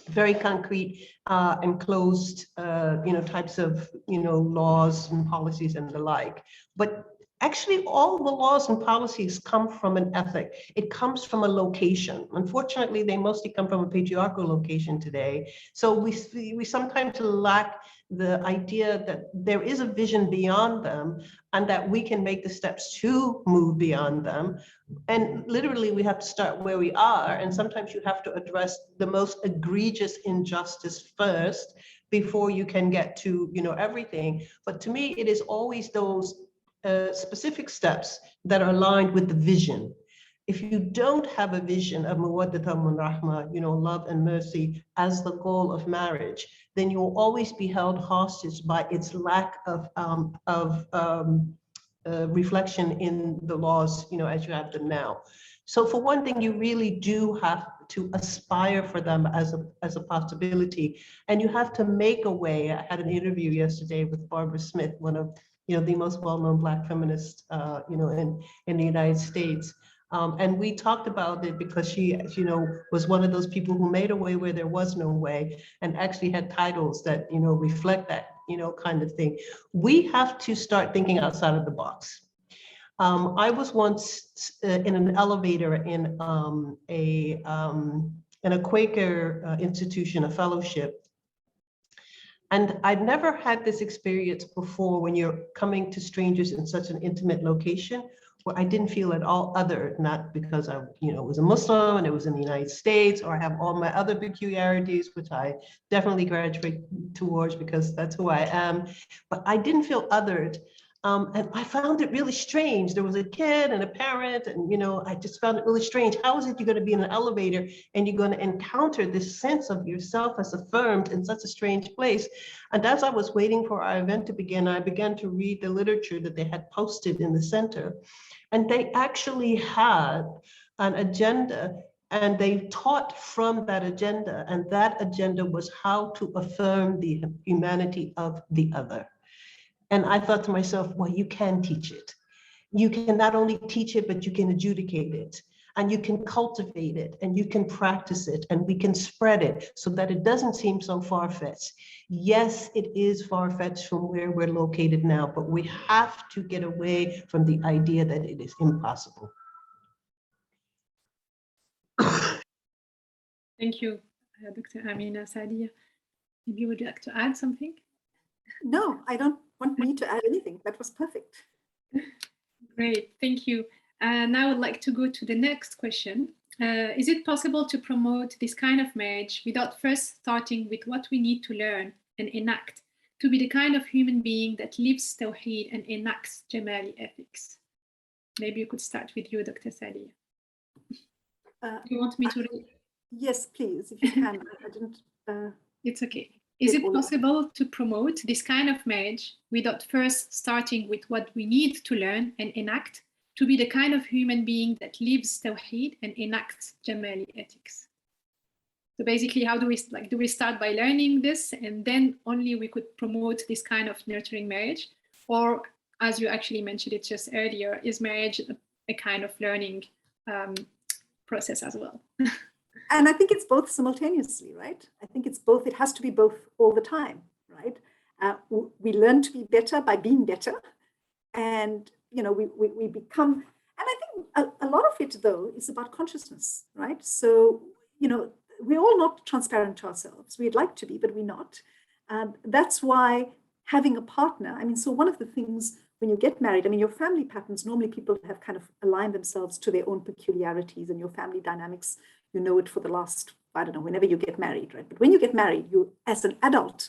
very concrete and closed, types of, laws and policies and the like. But actually, all the laws and policies come from an ethic. It comes from a location. Unfortunately, they mostly come from a patriarchal location today. So we sometimes lack the idea that there is a vision beyond them and that we can make the steps to move beyond them. And literally, we have to start where we are. And sometimes you have to address the most egregious injustice first before you can get to, everything. But to me, it is always those specific steps that are aligned with the vision. If you don't have a vision of mawaddatan wa rahma, love and mercy as the goal of marriage, then you will always be held hostage by its lack of reflection in the laws, as you have them now. So for one thing, you really do have to aspire for them as a possibility, and you have to make a way. I had an interview yesterday with Barbara Smith, one of the most well-known Black feminists, in the United States. And we talked about it because she, was one of those people who made a way where there was no way, and actually had titles that, reflect that, kind of thing. We have to start thinking outside of the box. I was once in an elevator in a Quaker institution, a fellowship. And I'd never had this experience before when you're coming to strangers in such an intimate location, where I didn't feel at all other, not because I, was a Muslim and it was in the United States, or I have all my other peculiarities, which I definitely graduate towards because that's who I am, but I didn't feel othered. And I found it really strange. There was a kid and a parent, and I just found it really strange. How is it you're going to be in an elevator and you're going to encounter this sense of yourself as affirmed in such a strange place? And as I was waiting for our event to begin, I began to read the literature that they had posted in the center. And they actually had an agenda, and they taught from that agenda. And that agenda was how to affirm the humanity of the other. And I thought to myself, well, you can teach it. You can not only teach it, but you can adjudicate it, and you can cultivate it, and you can practice it, and we can spread it so that it doesn't seem so far-fetched. Yes, it is far-fetched from where we're located now, but we have to get away from the idea that it is impossible. Thank you, Dr. Amina Sadia. Maybe would you like to add something? No, I don't want me to add anything. That was perfect. Great, thank you. Now I would like to go to the next question. Is it possible to promote this kind of marriage without first starting with what we need to learn and enact to be the kind of human being that lives Tawheed and enacts Jamali ethics? Maybe you could start with you, Dr. Sadia. Do you want me to read? Yes, please, if you can. I didn't. It's okay. Is it possible to promote this kind of marriage without first starting with what we need to learn and enact to be the kind of human being that lives Tawheed and enacts Jamali ethics? So basically, how do we start by learning this, and then only we could promote this kind of nurturing marriage? Or, as you actually mentioned it just earlier, is marriage a kind of learning process as well? And I think it's both simultaneously, right? I think it's both. It has to be both all the time, right? We learn to be better by being better, and we become. And I think a lot of it, though, is about consciousness, right? So we're all not transparent to ourselves. We'd like to be, but we're not. That's why having a partner. I mean, so one of the things when you get married, I mean, your family patterns. Normally, people have kind of aligned themselves to their own peculiarities and your family dynamics. You know it for the last, I don't know, whenever you get married, right? But when you get married, you, as an adult,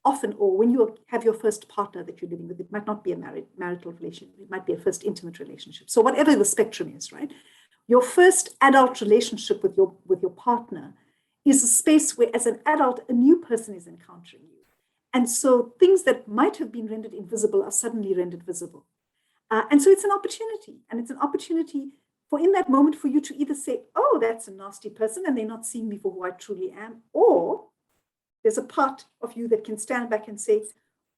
often, or when you have your first partner that you're living with, it might not be a marital relationship. It might be a first intimate relationship. So whatever the spectrum is, right? Your first adult relationship with your partner is a space where, as an adult, a new person is encountering you. And so things that might have been rendered invisible are suddenly rendered visible. And so it's an opportunity, and it's an opportunity for in that moment for you to either say, oh, that's a nasty person and they're not seeing me for who I truly am, or there's a part of you that can stand back and say,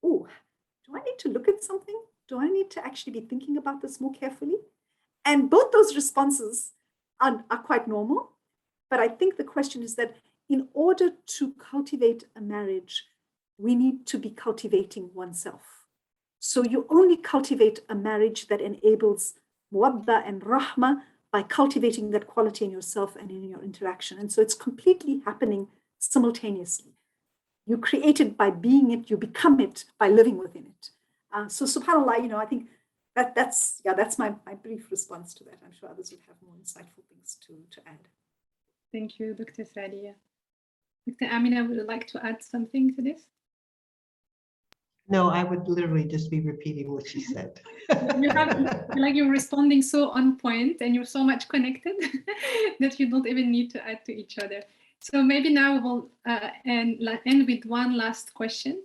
oh, do I need to look at something? Do I need to actually be thinking about this more carefully? And both those responses are quite normal. But I think the question is that in order to cultivate a marriage, we need to be cultivating oneself. So you only cultivate a marriage that enables muwadda and rahma by cultivating that quality in yourself and in your interaction. And so it's completely happening simultaneously. You create it by being it, you become it by living within it. So subhanAllah, I think that's my brief response to that. I'm sure others will have more insightful things to add. Thank you, Dr. Sadia. Dr. Amina, would you like to add something to this? No, I would literally just be repeating what she said. You're responding so on point and you're so much connected that you don't even need to add to each other. So maybe now we'll end with one last question,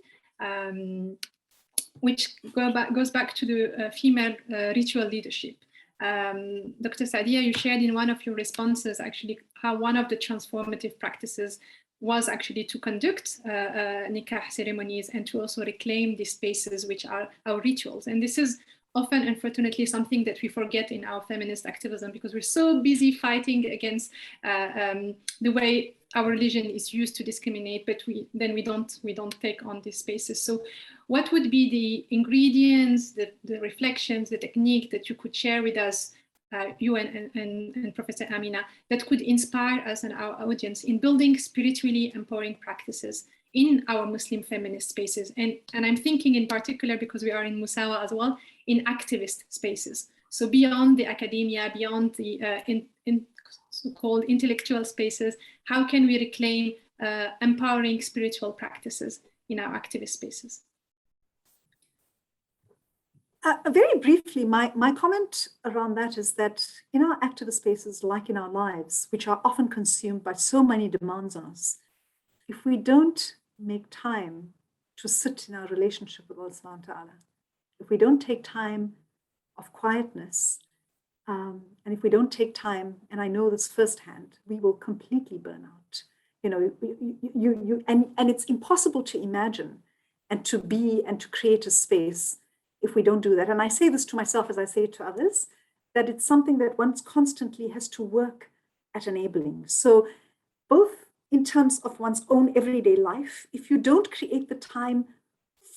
which goes back to the female ritual leadership. Dr. Sadia, you shared in one of your responses actually how one of the transformative practices was actually to conduct nikah ceremonies and to also reclaim these spaces which are our rituals. And this is often, unfortunately, something that we forget in our feminist activism because we're so busy fighting against the way our religion is used to discriminate, but we don't take on these spaces. So what would be the ingredients, the reflections, the technique that you could share with us, you and Professor Amina, that could inspire us and our audience in building spiritually empowering practices in our Muslim feminist spaces? And I'm thinking in particular, because we are in Musawah as well, in activist spaces. So beyond the academia, beyond the so-called intellectual spaces, how can we reclaim empowering spiritual practices in our activist spaces? Very briefly, my comment around that is that in our activist spaces, like in our lives, which are often consumed by so many demands on us, if we don't make time to sit in our relationship with Allah subhanahu wa ta'ala, if we don't take time of quietness, and if we don't take time, and I know this firsthand, we will completely burn out. And it's impossible to imagine and to be and to create a space if we don't do that. And I say this to myself as I say it to others, that it's something that one constantly has to work at enabling. So both in terms of one's own everyday life, if you don't create the time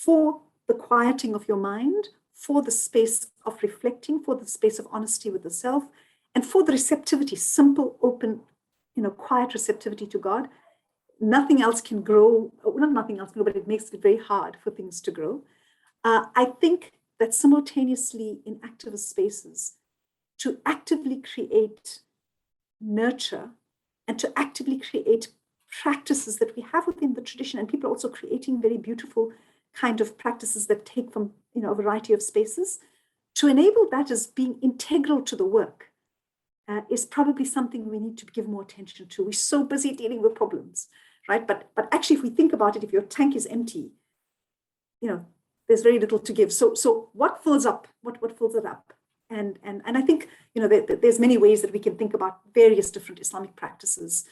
for the quieting of your mind, for the space of reflecting, for the space of honesty with the self, and for the receptivity, simple, open, quiet receptivity to God, nothing else can grow, not nothing else can grow, but it makes it very hard for things to grow. I think that simultaneously in activist spaces, to actively create nurture and to actively create practices that we have within the tradition, and people are also creating very beautiful kind of practices that take from a variety of spaces, to enable that as being integral to the work is probably something we need to give more attention to. We're so busy dealing with problems, right? But actually, if we think about it, if your tank is empty, there's very little to give. So what fills up? What fills it up? And I think there's many ways that we can think about various different Islamic practices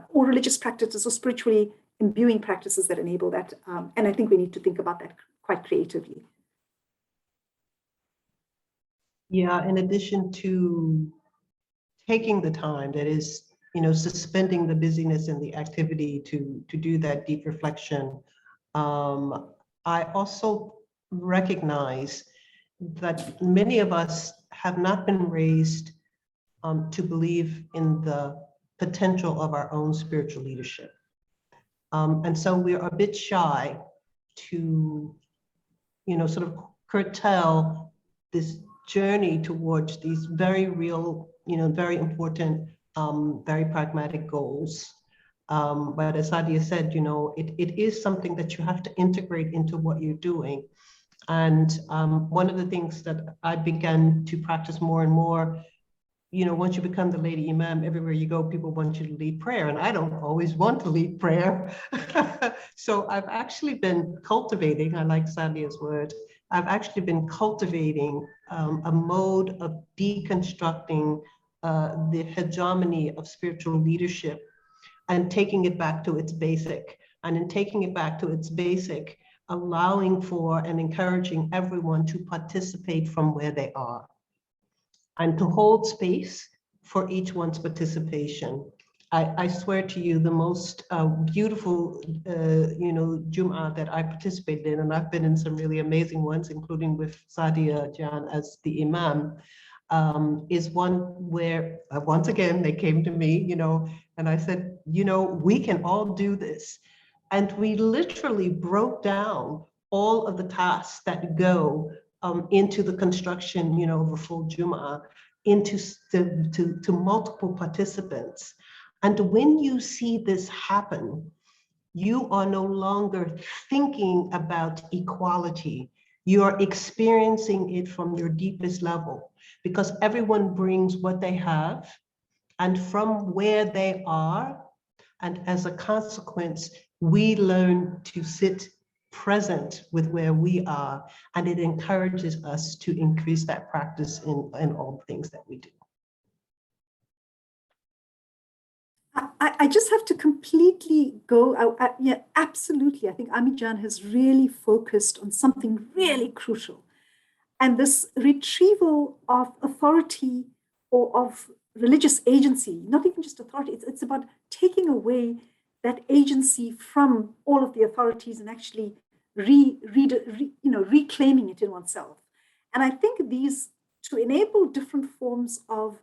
or religious practices or spiritually imbuing practices that enable that. And I think we need to think about that quite creatively. Yeah, in addition to taking the time, that is, suspending the busyness and the activity to do that deep reflection, I also recognize that many of us have not been raised to believe in the potential of our own spiritual leadership. And so we're a bit shy to, sort of curtail this journey towards these very real, very important, very pragmatic goals. But as Sadia said, it is something that you have to integrate into what you're doing. And one of the things that I began to practice more and more, once you become the lady imam, everywhere you go, people want you to lead prayer. And I don't always want to lead prayer. So I've actually been cultivating, I like Sadia's word, I've actually been cultivating a mode of deconstructing the hegemony of spiritual leadership and taking it back to its basic. And in taking it back to its basic, allowing for and encouraging everyone to participate from where they are and to hold space for each one's participation. I swear to you, the most beautiful, Jum'ah that I participated in, and I've been in some really amazing ones, including with Sadia Jan as the Imam, is one where, once again, they came to me, and I said, we can all do this. And we literally broke down all of the tasks that go into the construction, of a full Jum'ah, into to multiple participants. And when you see this happen, you are no longer thinking about equality. You are experiencing it from your deepest level, because everyone brings what they have and from where they are. And as a consequence, we learn to sit present with where we are, and it encourages us to increase that practice in all things that we do. I just have to completely go, yeah, absolutely. I think Ami Jan has really focused on something really crucial. And this retrieval of authority or of religious agency, not even just authority, it's about taking away that agency from all of the authorities and actually reclaiming it in oneself. And I think these, to enable different forms of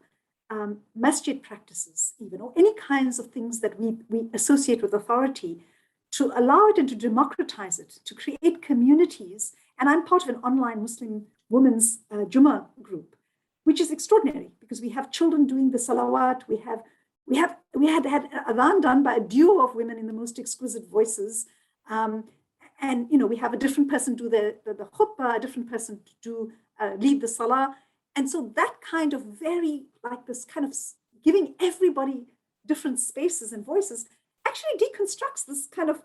masjid practices, even, or any kinds of things that we associate with authority, to allow it and to democratize it, to create communities. And I'm part of an online Muslim women's Jummah group, which is extraordinary because we have children doing the salawat. We had adhan done by a duo of women in the most exquisite voices. And we have a different person do the khutbah, a different person to lead the salah. And so that kind of this kind of giving everybody different spaces and voices actually deconstructs this kind of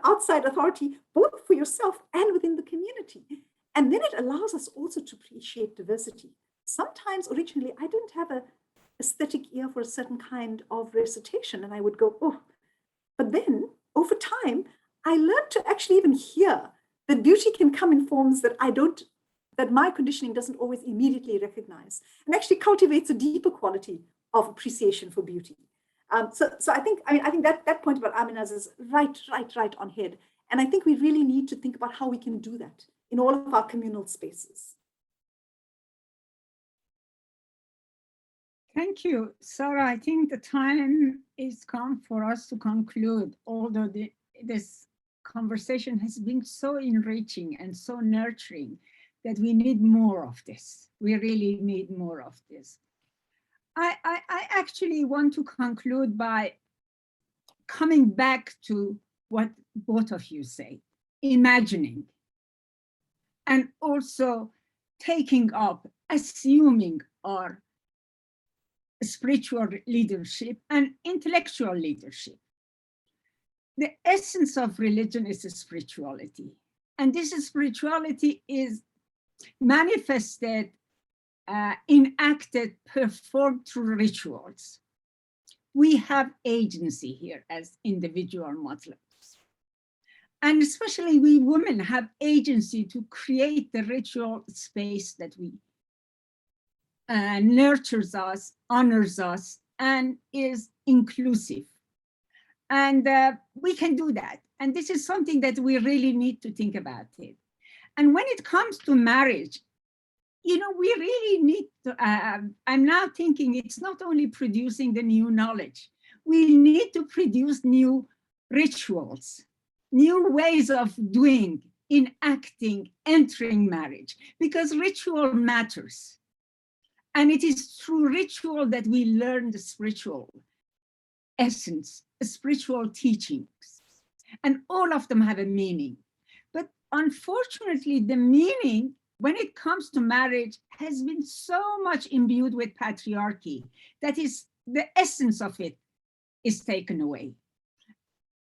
outside authority, both for yourself and within the community. And then it allows us also to appreciate diversity. Sometimes originally I didn't have an aesthetic ear for a certain kind of recitation, and I would go, oh, but then over time, I learned to actually even hear that beauty can come in forms that that my conditioning doesn't always immediately recognize, and actually cultivates a deeper quality of appreciation for beauty. So I think that point about Amina's is right on head. And I think we really need to think about how we can do that in all of our communal spaces. Thank you, Sarah. I think the time is come for us to conclude, although this conversation has been so enriching and so nurturing that we need more of this. We really need more of this. I actually want to conclude by coming back to what both of you say, imagining, and also taking up, assuming our spiritual leadership and intellectual leadership. The essence of religion is spirituality. And this spirituality is manifested, enacted, performed through rituals. We have agency here as individual Muslims. And especially we women have agency to create the ritual space that we nurtures us, honors us, and is inclusive. And we can do that. And this is something that we really need to think about it. And when it comes to marriage, we really need to, I'm now thinking it's not only producing the new knowledge, we need to produce new rituals, new ways of doing, enacting, entering marriage, because ritual matters. And it is through ritual that we learn the spiritual essence, spiritual teachings, and all of them have a meaning. But unfortunately, the meaning, when it comes to marriage, has been so much imbued with patriarchy that is the essence of it is taken away.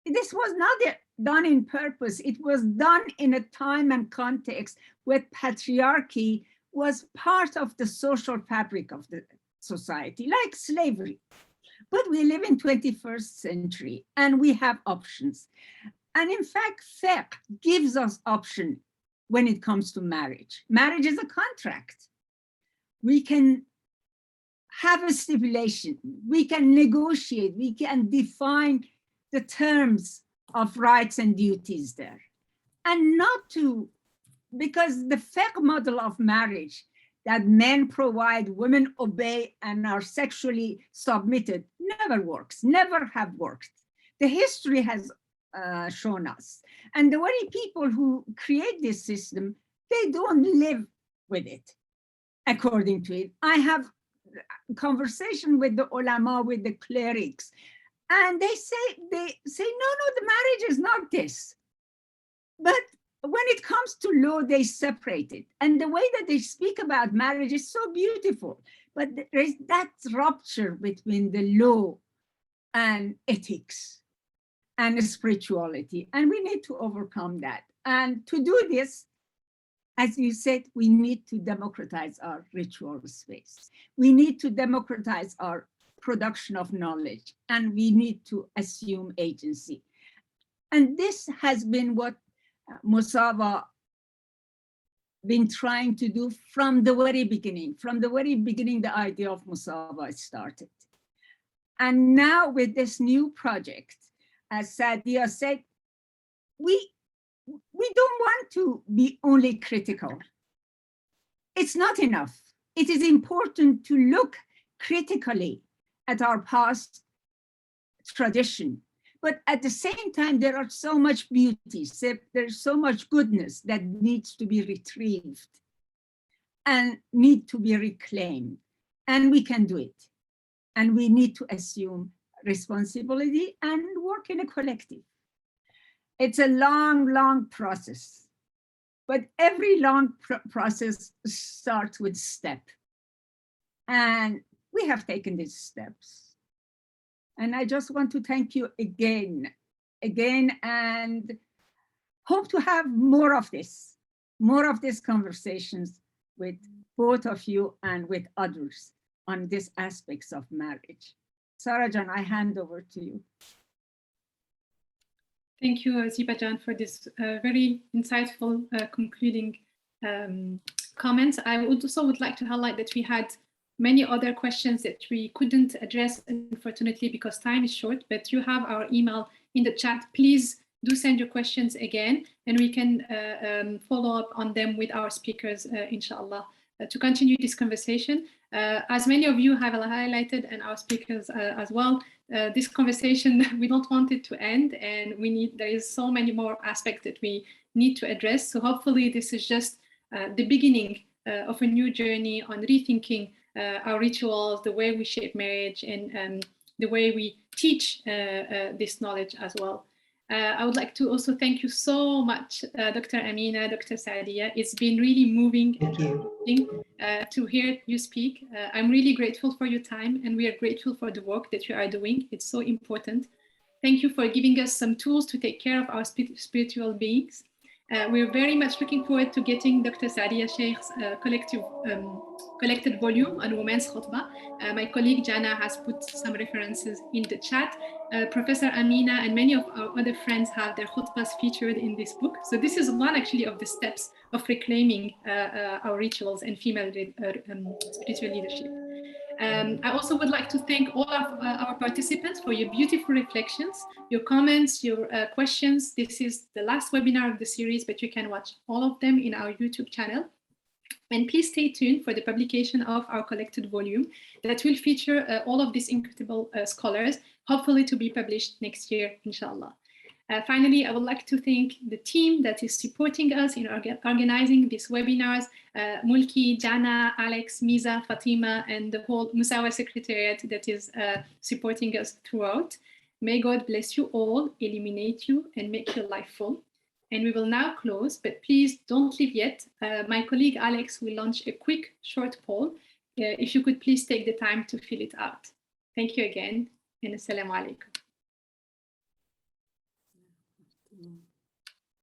This was not done in purpose. It was done in a time and context where patriarchy was part of the social fabric of the society, like slavery. But we live in 21st century and we have options. And in fact, fiqh gives us option when it comes to marriage. Marriage is a contract. We can have a stipulation, we can negotiate, we can define the terms of rights and duties there. And not to, because the fiqh model of marriage, that men provide, women obey, and are sexually submitted, never works, never have worked. The history has shown us. And the very people who create this system, they don't live with it, according to it. I have conversation with the ulama, with the clerics, and they say, no, the marriage is not this. But when it comes to law, they separate it. And the way that they speak about marriage is so beautiful. But there is that rupture between the law and ethics and spirituality. And we need to overcome that. And to do this, as you said, we need to democratize our ritual space. We need to democratize our production of knowledge, and we need to assume agency. And this has been what Musawah been trying to do from the very beginning. From the very beginning, the idea of Musawah started. And now with this new project, as Sadia said, we don't want to be only critical. It's not enough. It is important to look critically at our past tradition. But at the same time, there are so much beauty, there's so much goodness that needs to be retrieved and need to be reclaimed. And we can do it. And we need to assume responsibility and work in a collective. It's a long, long process. But every long process starts with step. And we have taken these steps. And I just want to thank you again, and hope to have more of these conversations with both of you and with others on these aspects of marriage. Sarajan, I hand over to you. Thank you, Ziba-Jan, for this very insightful concluding comments. I also would like to highlight that we had many other questions that we couldn't address, unfortunately, because time is short, but you have our email in the chat. Please do send your questions again, and we can follow up on them with our speakers, inshallah, to continue this conversation. As many of you have highlighted, and our speakers as well, this conversation, we don't want it to end, and there is so many more aspects that we need to address. So hopefully this is just the beginning of a new journey on rethinking our rituals, the way we shape marriage, and the way we teach this knowledge as well. I would like to also thank you so much, Dr. Amina, Dr. Sadia. It's been really moving to hear you speak. I'm really grateful for your time, and we are grateful for the work that you are doing. It's so important. Thank you for giving us some tools to take care of our spiritual beings. We're very much looking forward to getting Dr. Sadia Sheikh's collected volume on women's khutbah. My colleague Jana has put some references in the chat. Professor Amina and many of our other friends have their khutbahs featured in this book. So this is one actually of the steps of reclaiming our rituals and female spiritual leadership. I also would like to thank all of our participants for your beautiful reflections, your comments, your questions. This is the last webinar of the series, but you can watch all of them in our YouTube channel. And please stay tuned for the publication of our collected volume that will feature all of these incredible scholars, hopefully to be published next year, inshallah. Finally, I would like to thank the team that is supporting us in organizing these webinars, Mulki, Jana, Alex, Miza, Fatima, and the whole Musawah Secretariat that is supporting us throughout. May God bless you all, illuminate you, and make your life full. And we will now close, but please don't leave yet. My colleague Alex will launch a quick short poll. If you could please take the time to fill it out. Thank you again, and assalamu alaikum.